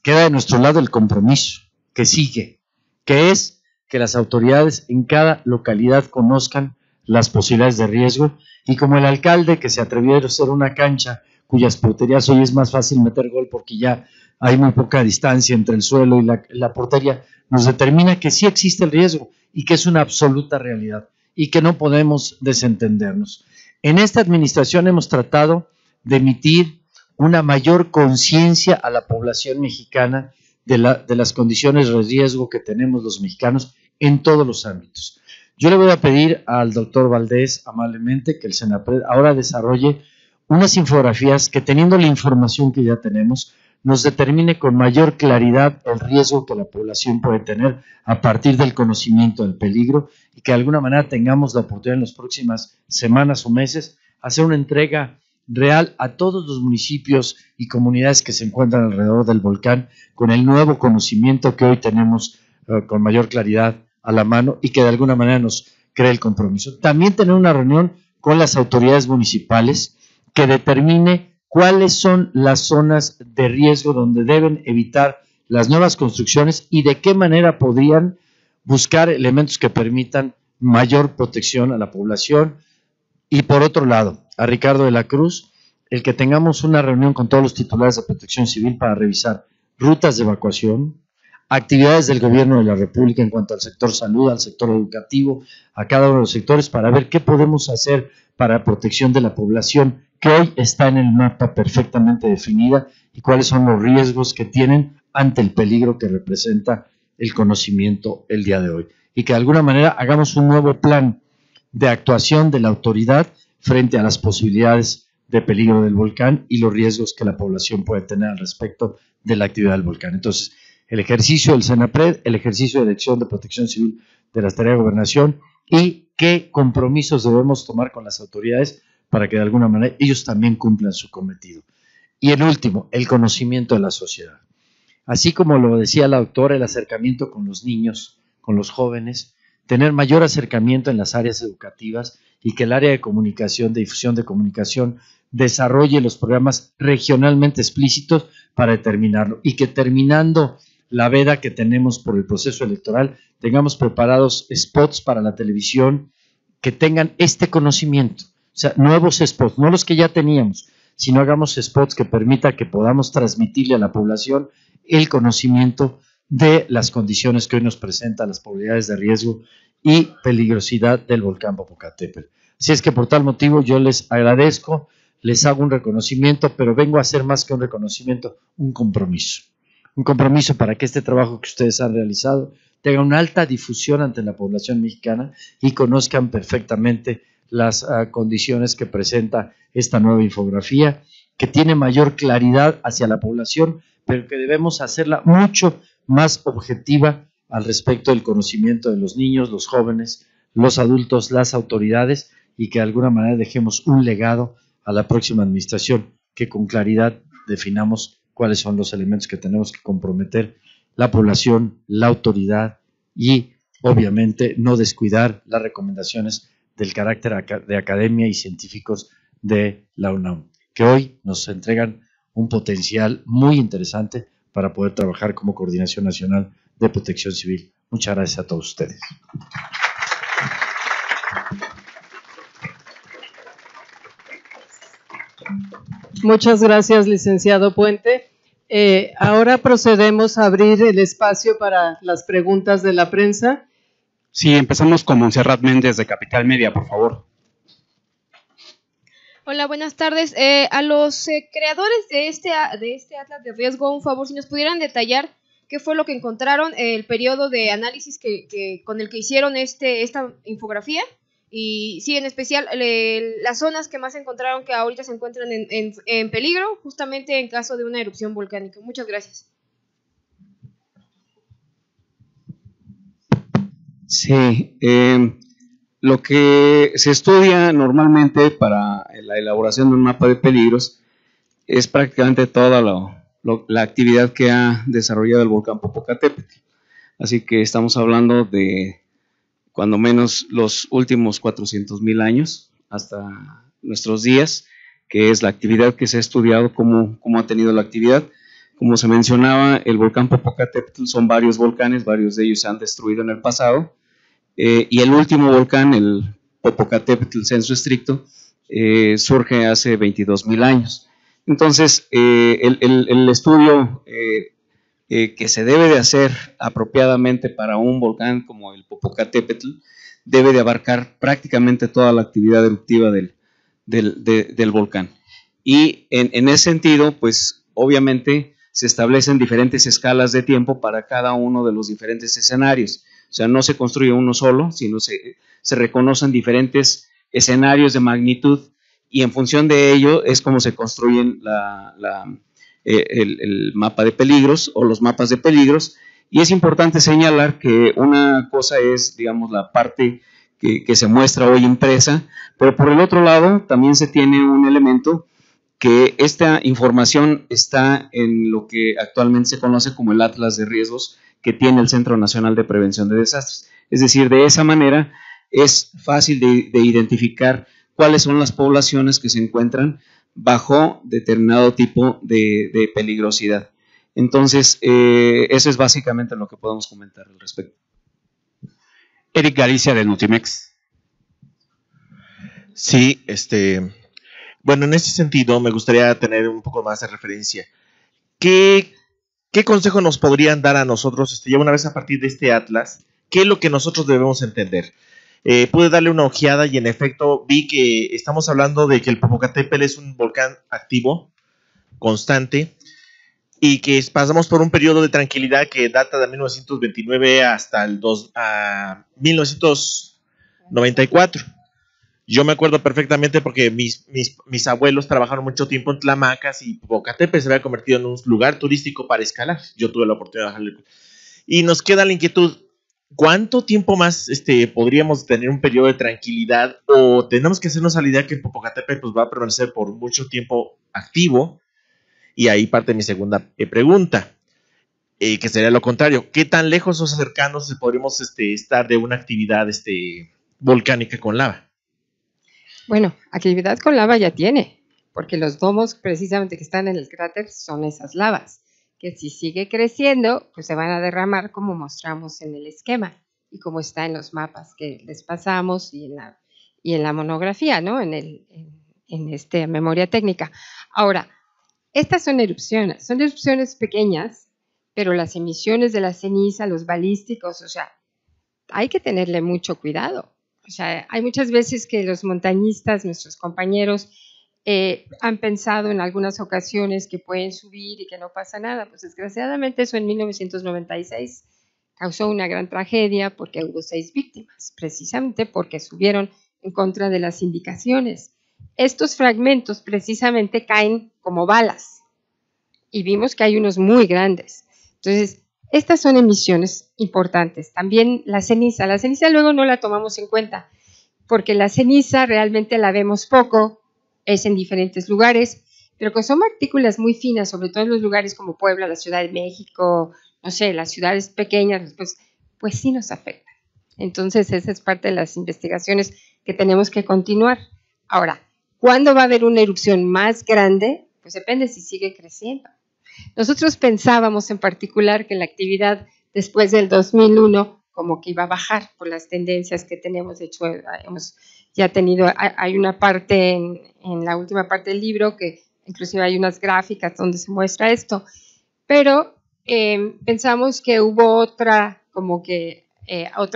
queda de nuestro lado el compromiso que sigue, que es que las autoridades en cada localidad conozcan las posibilidades de riesgo y como el alcalde que se atrevió a hacer una cancha cuyas porterías hoy es más fácil meter gol porque ya hay muy poca distancia entre el suelo y la portería, nos determina que sí existe el riesgo y que es una absoluta realidad y que no podemos desentendernos. En esta administración hemos tratado de emitir una mayor conciencia a la población mexicana de las condiciones de riesgo que tenemos los mexicanos en todos los ámbitos. Yo le voy a pedir al doctor Valdés amablemente que el Senapred ahora desarrolle unas infografías que, teniendo la información que ya tenemos, nos determine con mayor claridad el riesgo que la población puede tener a partir del conocimiento del peligro y que de alguna manera tengamos la oportunidad en las próximas semanas o meses hacer una entrega real a todos los municipios y comunidades que se encuentran alrededor del volcán con el nuevo conocimiento que hoy tenemos con mayor claridad a la mano y que de alguna manera nos cree el compromiso. También tener una reunión con las autoridades municipales que determine cuáles son las zonas de riesgo donde deben evitar las nuevas construcciones y de qué manera podrían buscar elementos que permitan mayor protección a la población. Y por otro lado, a Ricardo de la Cruz, el que tengamos una reunión con todos los titulares de Protección Civil para revisar rutas de evacuación, actividades del gobierno de la República en cuanto al sector salud, al sector educativo, a cada uno de los sectores para ver qué podemos hacer para protección de la población que hoy está en el mapa perfectamente definida y cuáles son los riesgos que tienen ante el peligro que representa el conocimiento el día de hoy. Y que de alguna manera hagamos un nuevo plan de actuación de la autoridad frente a las posibilidades de peligro del volcán y los riesgos que la población puede tener al respecto de la actividad del volcán. Entonces, el ejercicio del Senapred, el ejercicio de elección de protección civil de la tarea de gobernación y qué compromisos debemos tomar con las autoridades para que de alguna manera ellos también cumplan su cometido. Y el último, el conocimiento de la sociedad. Así como lo decía la doctora, el acercamiento con los niños, con los jóvenes, tener mayor acercamiento en las áreas educativas y que el área de comunicación, de difusión de comunicación, desarrolle los programas regionalmente explícitos para determinarlo y que terminando la veda que tenemos por el proceso electoral, tengamos preparados spots para la televisión que tengan este conocimiento, o sea, nuevos spots, no los que ya teníamos, sino hagamos spots que permita que podamos transmitirle a la población el conocimiento de las condiciones que hoy nos presentan, las probabilidades de riesgo y peligrosidad del volcán Popocatépetl. Así es que por tal motivo yo les agradezco, les hago un reconocimiento, pero vengo a hacer más que un reconocimiento, un compromiso para que este trabajo que ustedes han realizado tenga una alta difusión ante la población mexicana y conozcan perfectamente las condiciones que presenta esta nueva infografía, que tiene mayor claridad hacia la población, pero que debemos hacerla mucho más objetiva al respecto del conocimiento de los niños, los jóvenes, los adultos, las autoridades y que de alguna manera dejemos un legado a la próxima administración, que con claridad definamos cuáles son los elementos que tenemos que comprometer la población, la autoridad y obviamente no descuidar las recomendaciones del carácter de academia y científicos de la UNAM, que hoy nos entregan un potencial muy interesante para poder trabajar como Coordinación Nacional de Protección Civil. Muchas gracias a todos ustedes. Muchas gracias, licenciado Puente. Ahora procedemos a abrir el espacio para las preguntas de la prensa. Sí, empezamos con Montserrat Méndez de Capital Media, por favor. Hola, buenas tardes. A los creadores de este Atlas de Riesgo, un favor, si nos pudieran detallar qué fue lo que encontraron, el periodo de análisis con el que hicieron esta infografía. Y sí, en especial las zonas que más encontraron que ahorita se encuentran en peligro, justamente en caso de una erupción volcánica. Muchas gracias. Sí, Lo que se estudia normalmente para la elaboración de un mapa de peligros es prácticamente toda la actividad que ha desarrollado el volcán Popocatépetl. Así que estamos hablando de cuando menos los últimos 400,000 años hasta nuestros días, que es la actividad que se ha estudiado, cómo ha tenido la actividad. Como se mencionaba, el volcán Popocatépetl son varios volcanes, varios de ellos se han destruido en el pasado, y el último volcán, el Popocatépetl sensu stricto, surge hace 22,000 años. Entonces, el estudio que se debe de hacer apropiadamente para un volcán como el Popocatépetl debe de abarcar prácticamente toda la actividad eruptiva del volcán. Y en ese sentido, pues obviamente se establecen diferentes escalas de tiempo para cada uno de los diferentes escenarios. O sea, no se construye uno solo, sino se reconocen diferentes escenarios de magnitud, y en función de ello es como se construyen el mapa de peligros o los mapas de peligros. Y es importante señalar que una cosa es, digamos, la parte que se muestra hoy impresa, pero por el otro lado también se tiene un elemento que esta información está en lo que actualmente se conoce como el Atlas de Riesgos que tiene el Centro Nacional de Prevención de Desastres. Es decir, de esa manera es fácil de identificar cuáles son las poblaciones que se encuentran bajo determinado tipo de peligrosidad. Entonces, eso es básicamente lo que podemos comentar al respecto. Eric Galicia, de Notimex. Sí, bueno, en ese sentido me gustaría tener un poco más de referencia. ¿Qué consejo nos podrían dar a nosotros, ya una vez a partir de este atlas? ¿Qué es lo que nosotros debemos entender? Pude darle una ojeada y en efecto vi que estamos hablando de que el Popocatépetl es un volcán activo, constante, y que pasamos por un periodo de tranquilidad que data de 1929 hasta el 1994. Yo me acuerdo perfectamente porque mis abuelos trabajaron mucho tiempo en Tlamacas y Popocatépetl se había convertido en un lugar turístico para escalar. Yo tuve la oportunidad de bajarle. Y nos queda la inquietud, ¿cuánto tiempo más podríamos tener un periodo de tranquilidad? ¿O tenemos que hacernos a la idea que el Popocatépetl pues, va a permanecer por mucho tiempo activo? Y ahí parte mi segunda pregunta, que sería lo contrario. ¿Qué tan lejos o cercanos podríamos estar de una actividad volcánica con lava? Bueno, actividad con lava ya tiene, porque los domos precisamente que están en el cráter son esas lavas, que si sigue creciendo, pues se van a derramar como mostramos en el esquema y como está en los mapas que les pasamos y en la monografía, ¿no? En memoria técnica. Ahora, estas son erupciones pequeñas, pero las emisiones de la ceniza, los balísticos, o sea, hay que tenerle mucho cuidado. O sea, hay muchas veces que los montañistas, nuestros compañeros, han pensado en algunas ocasiones que pueden subir y que no pasa nada. Pues desgraciadamente eso en 1996 causó una gran tragedia porque hubo 6 víctimas, precisamente porque subieron en contra de las indicaciones. Estos fragmentos precisamente caen como balas y vimos que hay unos muy grandes. Entonces, estas son emisiones importantes. También la ceniza luego no la tomamos en cuenta, porque la ceniza realmente la vemos poco, es en diferentes lugares, pero que son partículas muy finas, sobre todo en los lugares como Puebla, la Ciudad de México, no sé, las ciudades pequeñas, pues sí nos afectan. Entonces, esa es parte de las investigaciones que tenemos que continuar. Ahora, ¿cuándo va a haber una erupción más grande? Pues depende si sigue creciendo. Nosotros pensábamos en particular que la actividad después del 2001 como que iba a bajar por las tendencias que tenemos. De hecho, hemos ya tenido, hay una parte en la última parte del libro que inclusive hay unas gráficas donde se muestra esto, pero pensamos que hubo otra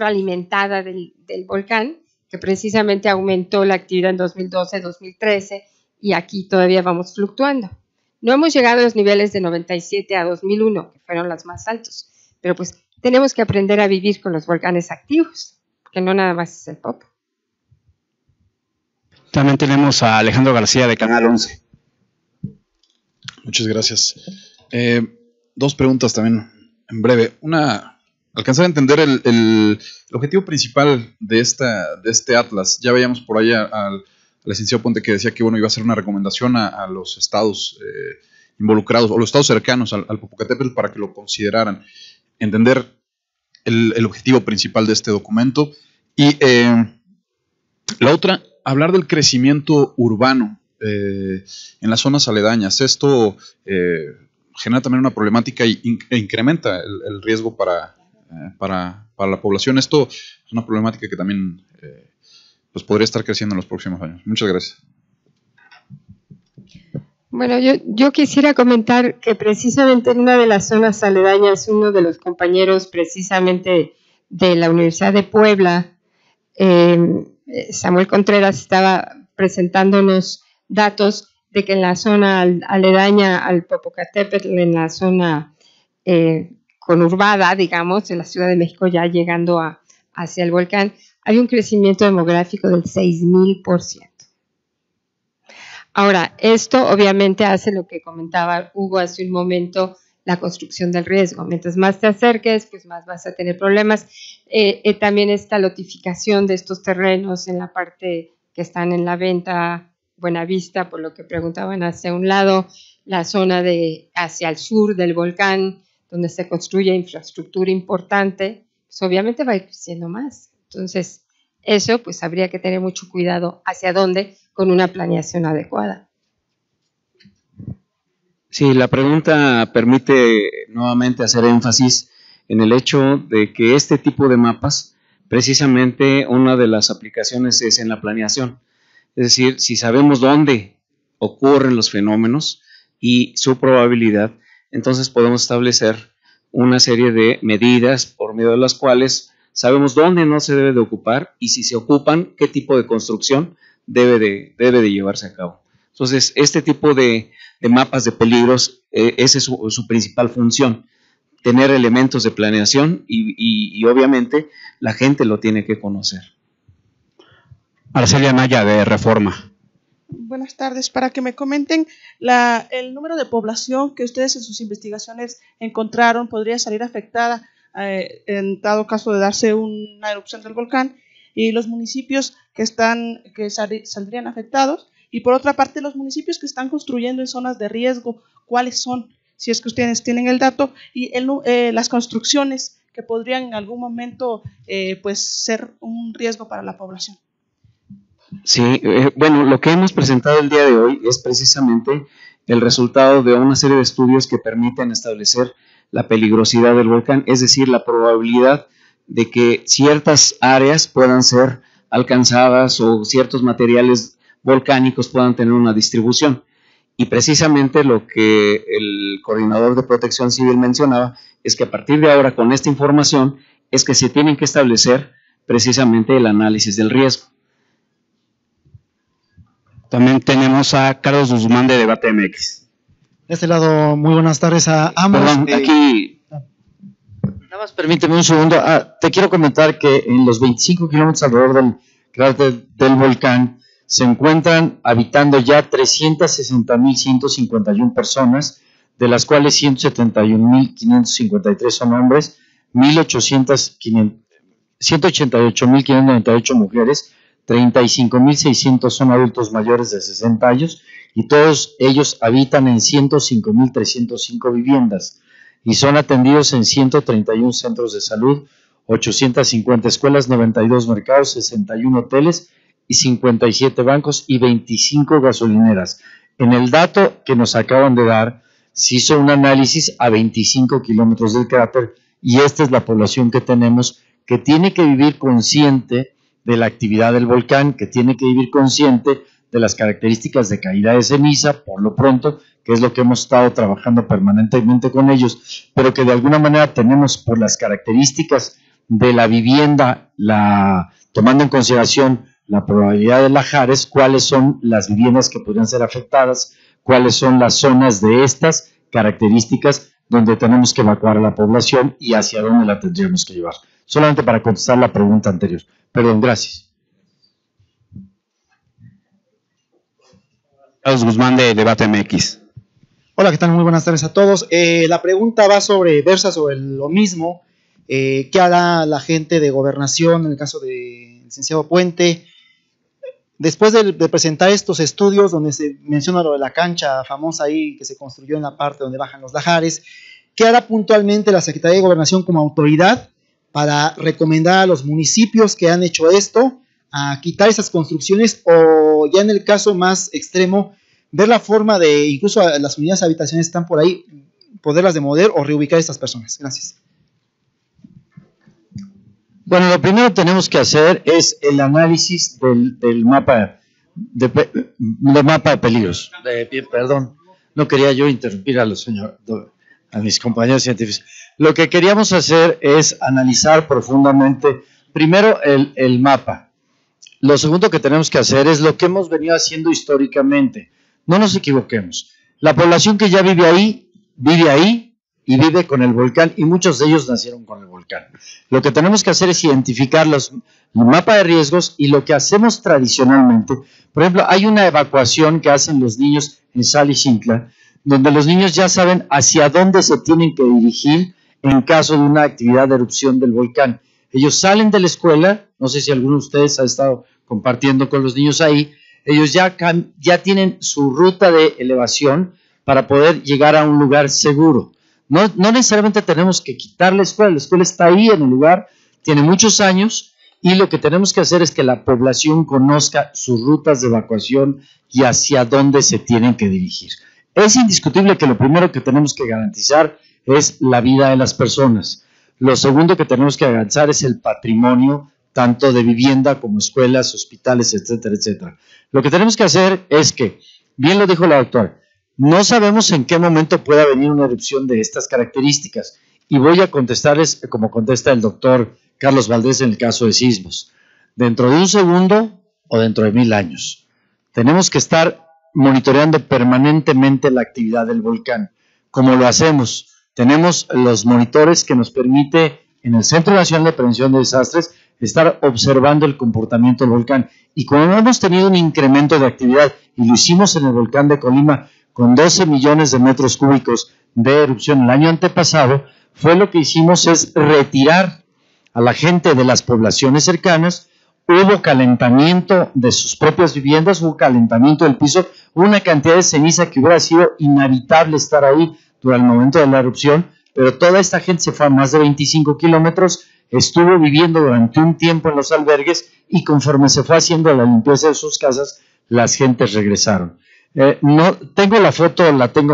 alimentada del volcán que precisamente aumentó la actividad en 2012, 2013 y aquí todavía vamos fluctuando. No hemos llegado a los niveles de 97 a 2001, que fueron los más altos, pero pues tenemos que aprender a vivir con los volcanes activos, que no nada más es el Popo. También tenemos a Alejandro García de Canal 11. Muchas gracias. 2 preguntas también en breve. Una, alcanzar a entender el objetivo principal de este atlas. Ya veíamos por ahí al licenciado Ponte que decía que bueno, iba a ser una recomendación a los estados involucrados o los estados cercanos al Popocatépetl para que lo consideraran. Entender el objetivo principal de este documento. Y la otra, hablar del crecimiento urbano en las zonas aledañas. Esto genera también una problemática e incrementa el riesgo para la población. Esto es una problemática que también pues podría estar creciendo en los próximos años. Muchas gracias. Bueno, yo quisiera comentar que precisamente en una de las zonas aledañas, uno de los compañeros precisamente de la Universidad de Puebla, Samuel Contreras, estaba presentándonos datos de que en la zona aledaña al Popocatépetl, en la zona conurbada, digamos, de la Ciudad de México, ya llegando hacia el volcán, hay un crecimiento demográfico del 6,000%. Ahora, esto obviamente hace lo que comentaba Hugo hace un momento, la construcción del riesgo. Mientras más te acerques, pues más vas a tener problemas. También esta lotificación de estos terrenos en la parte que están en la venta Buenavista, por lo que preguntaban hacia un lado, la zona hacia el sur del volcán, donde se construye infraestructura importante, pues obviamente va a ir creciendo más. Entonces, eso pues habría que tener mucho cuidado hacia dónde con una planeación adecuada. Sí, la pregunta permite nuevamente hacer énfasis en el hecho de que este tipo de mapas, precisamente una de las aplicaciones es en la planeación. Es decir, si sabemos dónde ocurren los fenómenos y su probabilidad, entonces podemos establecer una serie de medidas por medio de las cuales sabemos dónde no se debe de ocupar y si se ocupan, qué tipo de construcción debe de llevarse a cabo. Entonces, este tipo de mapas de peligros, esa es su principal función, tener elementos de planeación y obviamente la gente lo tiene que conocer. Arcelia Naya, de Reforma. Buenas tardes. Para que me comenten el número de población que ustedes en sus investigaciones encontraron podría salir afectada en dado caso de darse una erupción del volcán, y los municipios que saldrían afectados, y por otra parte los municipios que están construyendo en zonas de riesgo, ¿cuáles son? Si es que ustedes tienen el dato, y las construcciones que podrían en algún momento pues ser un riesgo para la población. Sí, bueno, lo que hemos presentado el día de hoy es precisamente el resultado de una serie de estudios que permiten establecer la peligrosidad del volcán, es decir, la probabilidad de que ciertas áreas puedan ser alcanzadas o ciertos materiales volcánicos puedan tener una distribución. Y precisamente lo que el coordinador de Protección Civil mencionaba es que a partir de ahora, con esta información, es que se tienen que establecer precisamente el análisis del riesgo. También tenemos a Carlos Guzmán, de Debate MX. De este lado, muy buenas tardes a ambos. Perdón, aquí... Nada más permíteme un segundo. Te quiero comentar que en los 25 kilómetros alrededor del cráter del volcán se encuentran habitando ya 360.151 personas, de las cuales 171.553 son hombres, 188.598 mujeres, 35.600 son adultos mayores de 60 años y todos ellos habitan en 105.305 viviendas y son atendidos en 131 centros de salud, 850 escuelas, 92 mercados, 61 hoteles y 57 bancos y 25 gasolineras. En el dato que nos acaban de dar, se hizo un análisis a 25 kilómetros del cráter y esta es la población que tenemos, que tiene que vivir consciente de la actividad del volcán, que tiene que vivir consciente de las características de caída de ceniza, por lo pronto, que es lo que hemos estado trabajando permanentemente con ellos, pero que de alguna manera tenemos por las características de la vivienda, tomando en consideración la probabilidad de lahares, cuáles son las viviendas que podrían ser afectadas, cuáles son las zonas de estas características donde tenemos que evacuar a la población y hacia dónde la tendríamos que llevar. Solamente para contestar la pregunta anterior. Perdón, gracias. Carlos Guzmán, de Debate MX. Hola, ¿qué tal? Muy buenas tardes a todos. La pregunta versa sobre lo mismo. ¿Qué hará la gente de gobernación en el caso del licenciado Puente? Después de presentar estos estudios donde se menciona lo de la cancha famosa ahí que se construyó en la parte donde bajan los lajares, ¿qué hará puntualmente la Secretaría de Gobernación como autoridad para recomendar a los municipios que han hecho esto a quitar esas construcciones, o ya en el caso más extremo, ver la forma de, incluso las unidades habitacionales están por ahí, poderlas demoler o reubicar a estas personas? Gracias. Bueno, lo primero que tenemos que hacer es el análisis del mapa de peligros. Perdón, no quería yo interrumpir a mis compañeros científicos. Lo que queríamos hacer es analizar profundamente, primero, el mapa. Lo segundo que tenemos que hacer es lo que hemos venido haciendo históricamente. No nos equivoquemos. La población que ya vive ahí y vive con el volcán, y muchos de ellos nacieron con el volcán. Lo que tenemos que hacer es identificar el mapa de riesgos y lo que hacemos tradicionalmente. Por ejemplo, hay una evacuación que hacen los niños en Salixintla, donde los niños ya saben hacia dónde se tienen que dirigir en caso de una actividad de erupción del volcán. Ellos salen de la escuela, no sé si alguno de ustedes ha estado compartiendo con los niños ahí, ellos ya tienen su ruta de elevación para poder llegar a un lugar seguro. No necesariamente tenemos que quitar la escuela está ahí en el lugar, tiene muchos años, y lo que tenemos que hacer es que la población conozca sus rutas de evacuación y hacia dónde se tienen que dirigir. Es indiscutible que lo primero que tenemos que garantizar es la vida de las personas. Lo segundo que tenemos que garantizar es el patrimonio, tanto de vivienda como escuelas, hospitales, etcétera, etcétera. Lo que tenemos que hacer es que, bien lo dijo la doctora, no sabemos en qué momento pueda venir una erupción de estas características, y voy a contestarles como contesta el doctor Carlos Valdés en el caso de sismos. Dentro de un segundo o dentro de 1000 años. Tenemos que estar monitoreando permanentemente la actividad del volcán. ¿Cómo lo hacemos? Tenemos los monitores que nos permite en el Centro Nacional de Prevención de Desastres estar observando el comportamiento del volcán. Y cuando hemos tenido un incremento de actividad, y lo hicimos en el volcán de Colima, con 12 millones de metros cúbicos de erupción el año antepasado, fue lo que hicimos es retirar a la gente de las poblaciones cercanas. Hubo calentamiento de sus propias viviendas, hubo calentamiento del piso, hubo una cantidad de ceniza que hubiera sido inhabitable estar ahí durante el momento de la erupción, pero toda esta gente se fue a más de 25 kilómetros, estuvo viviendo durante un tiempo en los albergues, y conforme se fue haciendo la limpieza de sus casas, las gentes regresaron. No tengo la foto,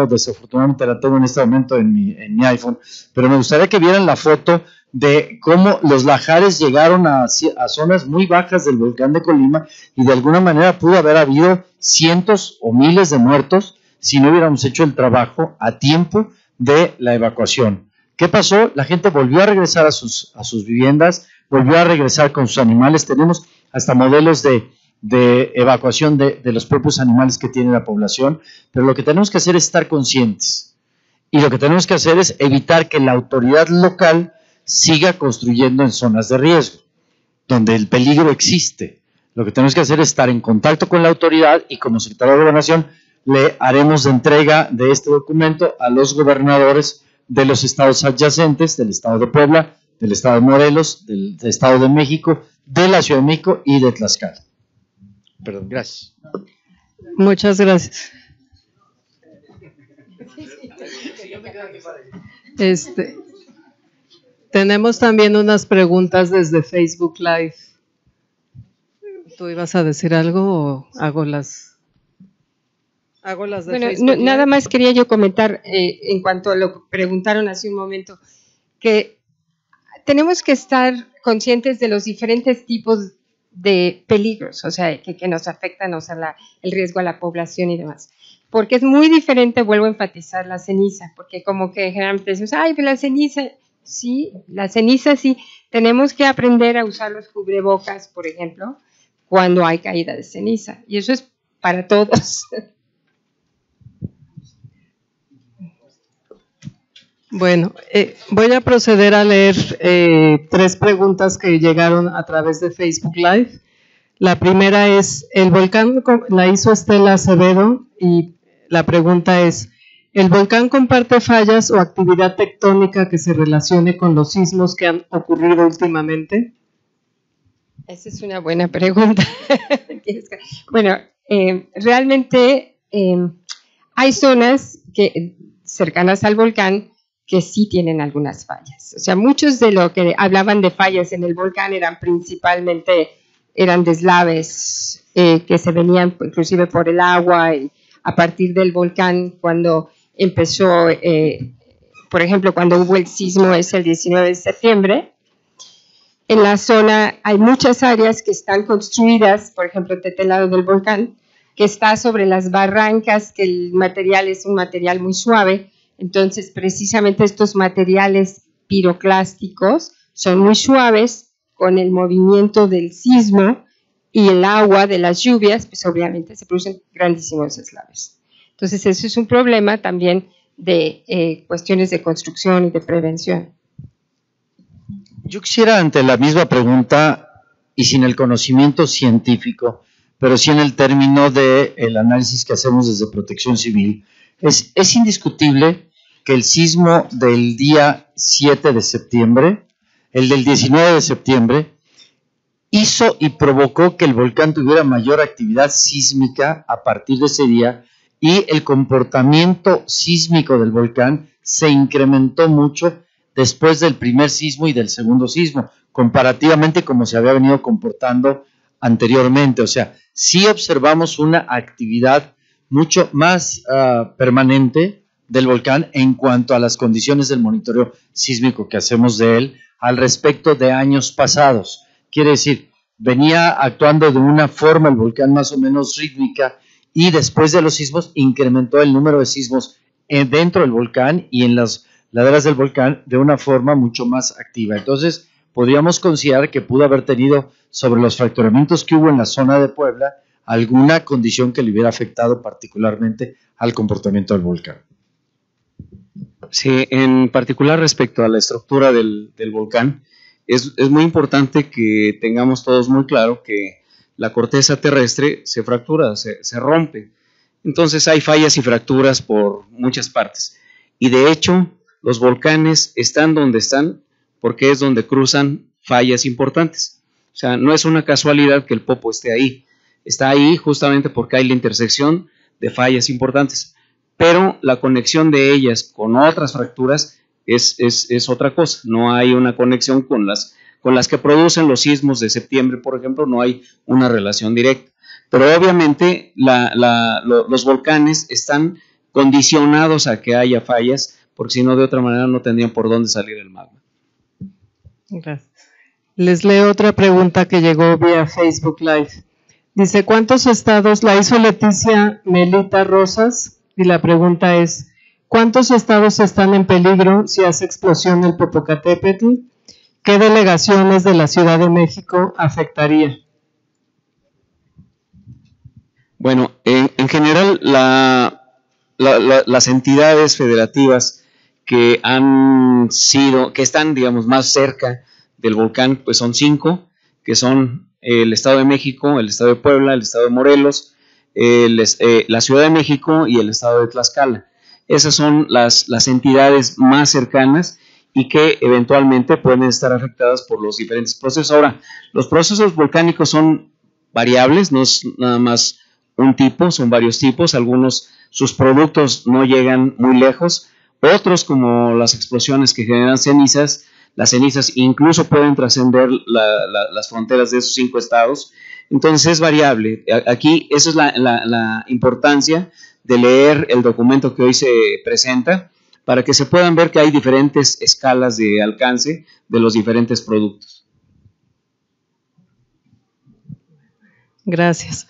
desafortunadamente la tengo en este momento en mi iPhone, pero me gustaría que vieran la foto de cómo los lajares llegaron a zonas muy bajas del volcán de Colima, y de alguna manera pudo haber habido cientos o miles de muertos si no hubiéramos hecho el trabajo a tiempo de la evacuación. ¿Qué pasó? La gente volvió a regresar a sus viviendas, volvió a regresar con sus animales. Tenemos hasta modelos de evacuación de los propios animales que tiene la población, pero lo que tenemos que hacer es estar conscientes, y lo que tenemos que hacer es evitar que la autoridad local siga construyendo en zonas de riesgo, donde el peligro existe. Lo que tenemos que hacer es estar en contacto con la autoridad, y como secretario de Gobernación le haremos de entrega de este documento a los gobernadores de los estados adyacentes, del estado de Puebla, del estado de Morelos, del estado de México, de la Ciudad de México y de Tlaxcala. Perdón, gracias. Muchas gracias. Tenemos también unas preguntas desde Facebook Live. ¿Tú ibas a decir algo o hago las de Facebook? Nada más quería yo comentar en cuanto a lo que preguntaron hace un momento, que tenemos que estar conscientes de los diferentes tipos de peligros, o sea, que nos afectan, o sea, el riesgo a la población y demás. Porque es muy diferente, vuelvo a enfatizar, la ceniza, porque como que generalmente decimos, ay, pero la ceniza sí, tenemos que aprender a usar los cubrebocas, por ejemplo, cuando hay caída de ceniza, y eso es para todos. Bueno, voy a proceder a leer 3 preguntas que llegaron a través de Facebook Live. La primera es, el volcán la hizo Estela Acevedo, y la pregunta es, ¿El volcán comparte fallas o actividad tectónica que se relacione con los sismos que han ocurrido últimamente? Esa es una buena pregunta. Bueno, realmente hay zonas cercanas al volcán que sí tienen algunas fallas. O sea, muchos de lo que hablaban de fallas en el volcán eran deslaves que se venían inclusive por el agua y a partir del volcán cuando empezó, por ejemplo, cuando hubo el sismo el 19 de septiembre, en la zona hay muchas áreas que están construidas, por ejemplo, de este lado del volcán, que está sobre las barrancas, que el material es un material muy suave. Entonces, precisamente estos materiales piroclásticos son muy suaves con el movimiento del sismo y el agua de las lluvias, pues obviamente se producen grandísimos deslaves. Entonces, eso es un problema también de cuestiones de construcción y de prevención. Yo quisiera, ante la misma pregunta y sin el conocimiento científico, pero sí en el término del análisis que hacemos desde Protección Civil, es indiscutible que el sismo del día 7 de septiembre, el del 19 de septiembre, hizo y provocó que el volcán tuviera mayor actividad sísmica a partir de ese día y el comportamiento sísmico del volcán se incrementó mucho después del primer sismo y del segundo sismo, comparativamente como se había venido comportando anteriormente. O sea, sí observamos una actividad mucho más permanente del volcán en cuanto a las condiciones del monitoreo sísmico que hacemos de él al respecto de años pasados. Quiere decir, venía actuando de una forma el volcán más o menos rítmica y después de los sismos incrementó el número de sismos dentro del volcán y en las laderas del volcán de una forma mucho más activa. Entonces, podríamos considerar que pudo haber tenido sobre los fracturamientos que hubo en la zona de Puebla alguna condición que le hubiera afectado particularmente al comportamiento del volcán. Sí, en particular respecto a la estructura del volcán, es muy importante que tengamos todos muy claro que la corteza terrestre se fractura, se rompe. Entonces hay fallas y fracturas por muchas partes. Y de hecho, los volcanes están donde están porque es donde cruzan fallas importantes. O sea, no es una casualidad que el Popo esté ahí. Está ahí justamente porque hay la intersección de fallas importantes. Pero la conexión de ellas con otras fracturas es otra cosa. No hay una conexión con las que producen los sismos de septiembre, por ejemplo, no hay una relación directa. Pero obviamente los volcanes están condicionados a que haya fallas, porque si no, de otra manera no tendrían por dónde salir el magma. Gracias. Les leo otra pregunta que llegó vía Facebook Live. Dice, ¿cuántos estados, la hizo Leticia Melita Rosas? Y la pregunta es, ¿cuántos estados están en peligro si hace explosión el Popocatépetl? ¿Qué delegaciones de la Ciudad de México afectaría? Bueno, en general las entidades federativas que están, digamos, más cerca del volcán, pues son 5, que son el Estado de México, el Estado de Puebla, el Estado de Morelos, la Ciudad de México y el Estado de Tlaxcala. Esas son las entidades más cercanas y que eventualmente pueden estar afectadas por los diferentes procesos. Ahora, los procesos volcánicos son variables, no es nada más un tipo, son varios tipos. Algunos, sus productos no llegan muy lejos, otros, como las explosiones que generan cenizas, las cenizas incluso pueden trascender las fronteras de esos 5 estados. Entonces es variable. Aquí esa es la importancia de leer el documento que hoy se presenta, para que se puedan ver que hay diferentes escalas de alcance de los diferentes productos. Gracias.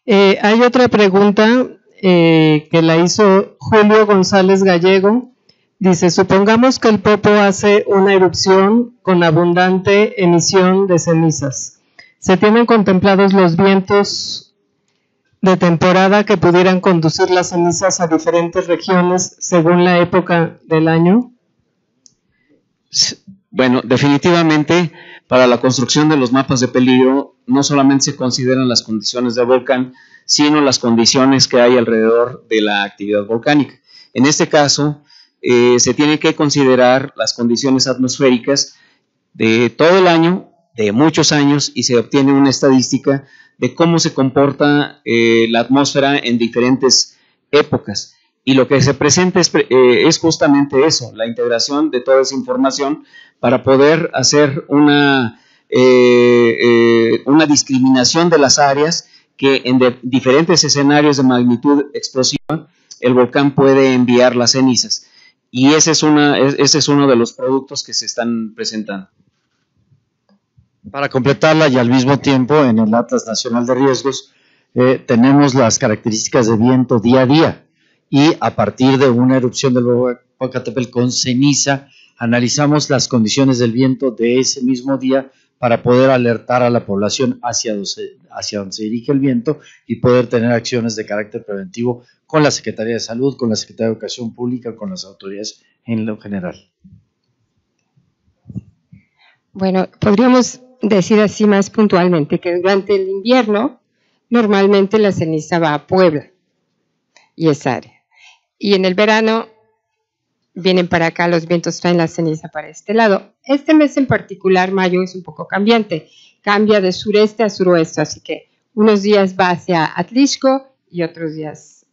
Hay otra pregunta que la hizo Julio González Gallego. Dice, supongamos que el Popo hace una erupción con abundante emisión de cenizas. ¿Se tienen contemplados los vientos de temporada que pudieran conducir las cenizas a diferentes regiones según la época del año? Bueno, definitivamente para la construcción de los mapas de peligro no solamente se consideran las condiciones del volcán, sino las condiciones que hay alrededor de la actividad volcánica. En este caso, se tienen que considerar las condiciones atmosféricas de todo el año, de muchos años, y se obtiene una estadística de cómo se comporta la atmósfera en diferentes épocas. Y lo que se presenta es justamente eso, la integración de toda esa información para poder hacer una discriminación de las áreas que en diferentes escenarios de magnitud explosiva el volcán puede enviar las cenizas. Y ese es uno de los productos que se están presentando. Para completarla y al mismo tiempo en el Atlas Nacional de Riesgos tenemos las características de viento día a día y a partir de una erupción del Popocatépetl con ceniza analizamos las condiciones del viento de ese mismo día para poder alertar a la población hacia donde se dirige el viento y poder tener acciones de carácter preventivo con la Secretaría de Salud, con la Secretaría de Educación Pública, con las autoridades en lo general. Bueno, podríamos decir así más puntualmente que durante el invierno normalmente la ceniza va a Puebla y esa área. Y en el verano vienen para acá, los vientos traen la ceniza para este lado. Este mes en particular, mayo, es un poco cambiante, cambia de sureste a suroeste, así que unos días va hacia Atlixco y otros días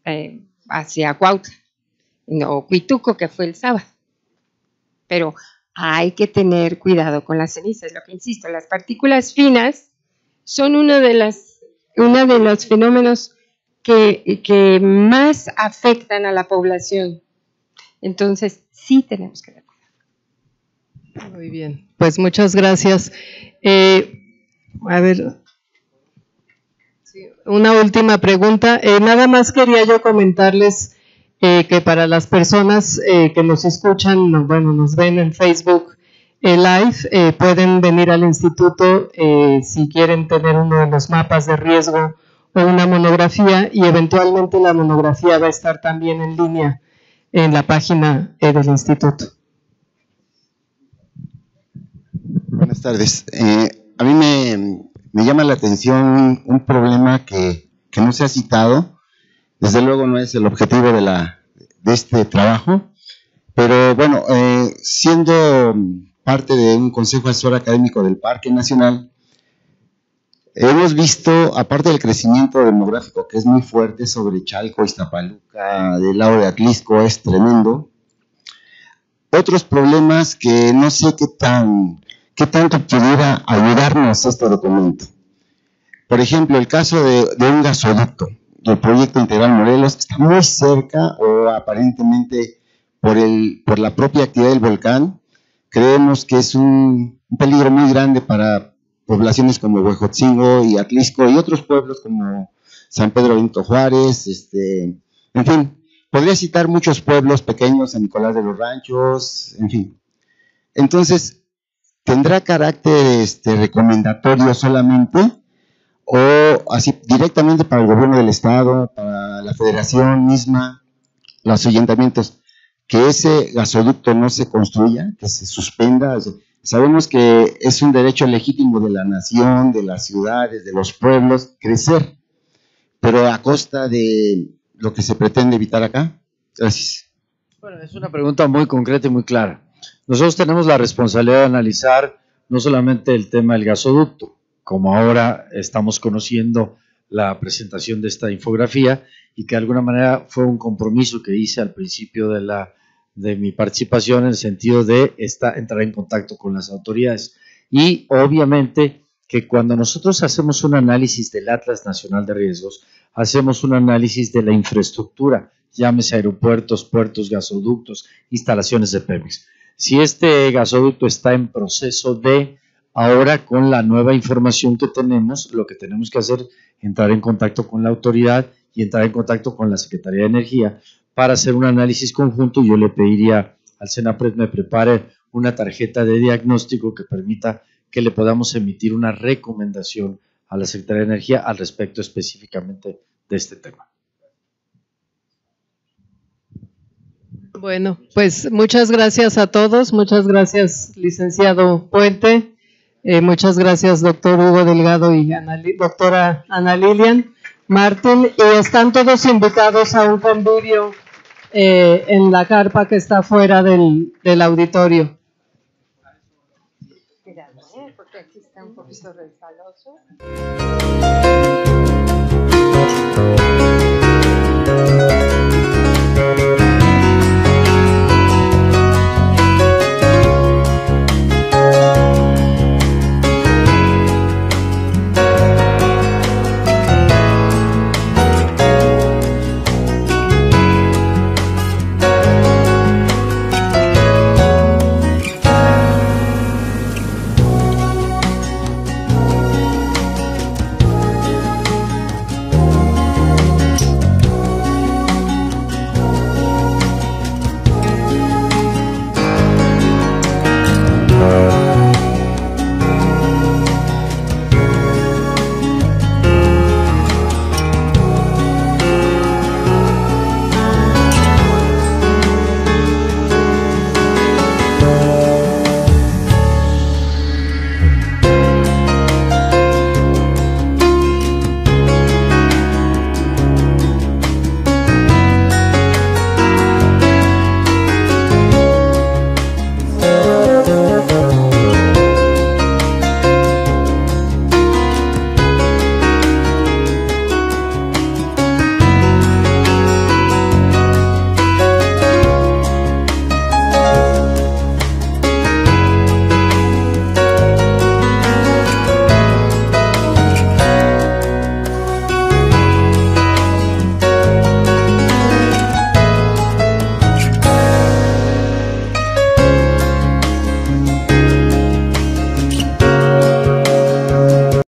hacia Cuautla, o Cuituco, que fue el sábado. Pero hay que tener cuidado con las cenizas, lo que insisto, las partículas finas son uno de los fenómenos que más afectan a la población. Entonces, sí tenemos que tener cuidado. Muy bien, pues muchas gracias. A ver, una última pregunta. Nada más quería yo comentarles que para las personas que nos escuchan, bueno, nos ven en Facebook Live, pueden venir al instituto si quieren tener uno de los mapas de riesgo o una monografía, y eventualmente la monografía va a estar también en línea en la página del instituto. Buenas tardes. A mí me llama la atención un problema que no se ha citado. Desde luego no es el objetivo de este trabajo, pero bueno, siendo parte de un consejo asesor académico del Parque Nacional, hemos visto, aparte del crecimiento demográfico que es muy fuerte sobre Chalco, Iztapaluca, del lado de Atlixco, es tremendo, otros problemas que no sé qué tanto pudiera ayudarnos este documento. Por ejemplo, el caso de un gasoducto del proyecto Integral Morelos, que está muy cerca, o aparentemente por la propia actividad del volcán, creemos que es un peligro muy grande para poblaciones como Huejotzingo y Atlixco y otros pueblos como San Pedro Benito Juárez, en fin, podría citar muchos pueblos pequeños, San Nicolás de los Ranchos, en fin. Entonces, ¿tendrá carácter recomendatorio solamente o así directamente para el gobierno del estado, para la federación misma, los ayuntamientos, que ese gasoducto no se construya, que se suspenda? Sabemos que es un derecho legítimo de la nación, de las ciudades, de los pueblos, crecer, pero a costa de lo que se pretende evitar acá. Gracias. Bueno, es una pregunta muy concreta y muy clara. Nosotros tenemos la responsabilidad de analizar no solamente el tema del gasoducto, como ahora estamos conociendo la presentación de esta infografía, y que de alguna manera fue un compromiso que hice al principio de mi participación, en el sentido de entrar en contacto con las autoridades. Y obviamente que cuando nosotros hacemos un análisis del Atlas Nacional de Riesgos, hacemos un análisis de la infraestructura, llámese aeropuertos, puertos, gasoductos, instalaciones de Pemex. Si este gasoducto está en proceso de, ahora con la nueva información que tenemos, lo que tenemos que hacer es entrar en contacto con la autoridad y entrar en contacto con la Secretaría de Energía para hacer un análisis conjunto. Yo le pediría al Senapred me prepare una tarjeta de diagnóstico que permita que le podamos emitir una recomendación a la Secretaría de Energía al respecto específicamente de este tema. Bueno, pues muchas gracias a todos, muchas gracias licenciado Puente, muchas gracias doctor Hugo Delgado y doctora Ana Lilian Martín, y están todos invitados a un convivio en la carpa que está fuera del auditorio. Porque aquí está un poquito resbaloso.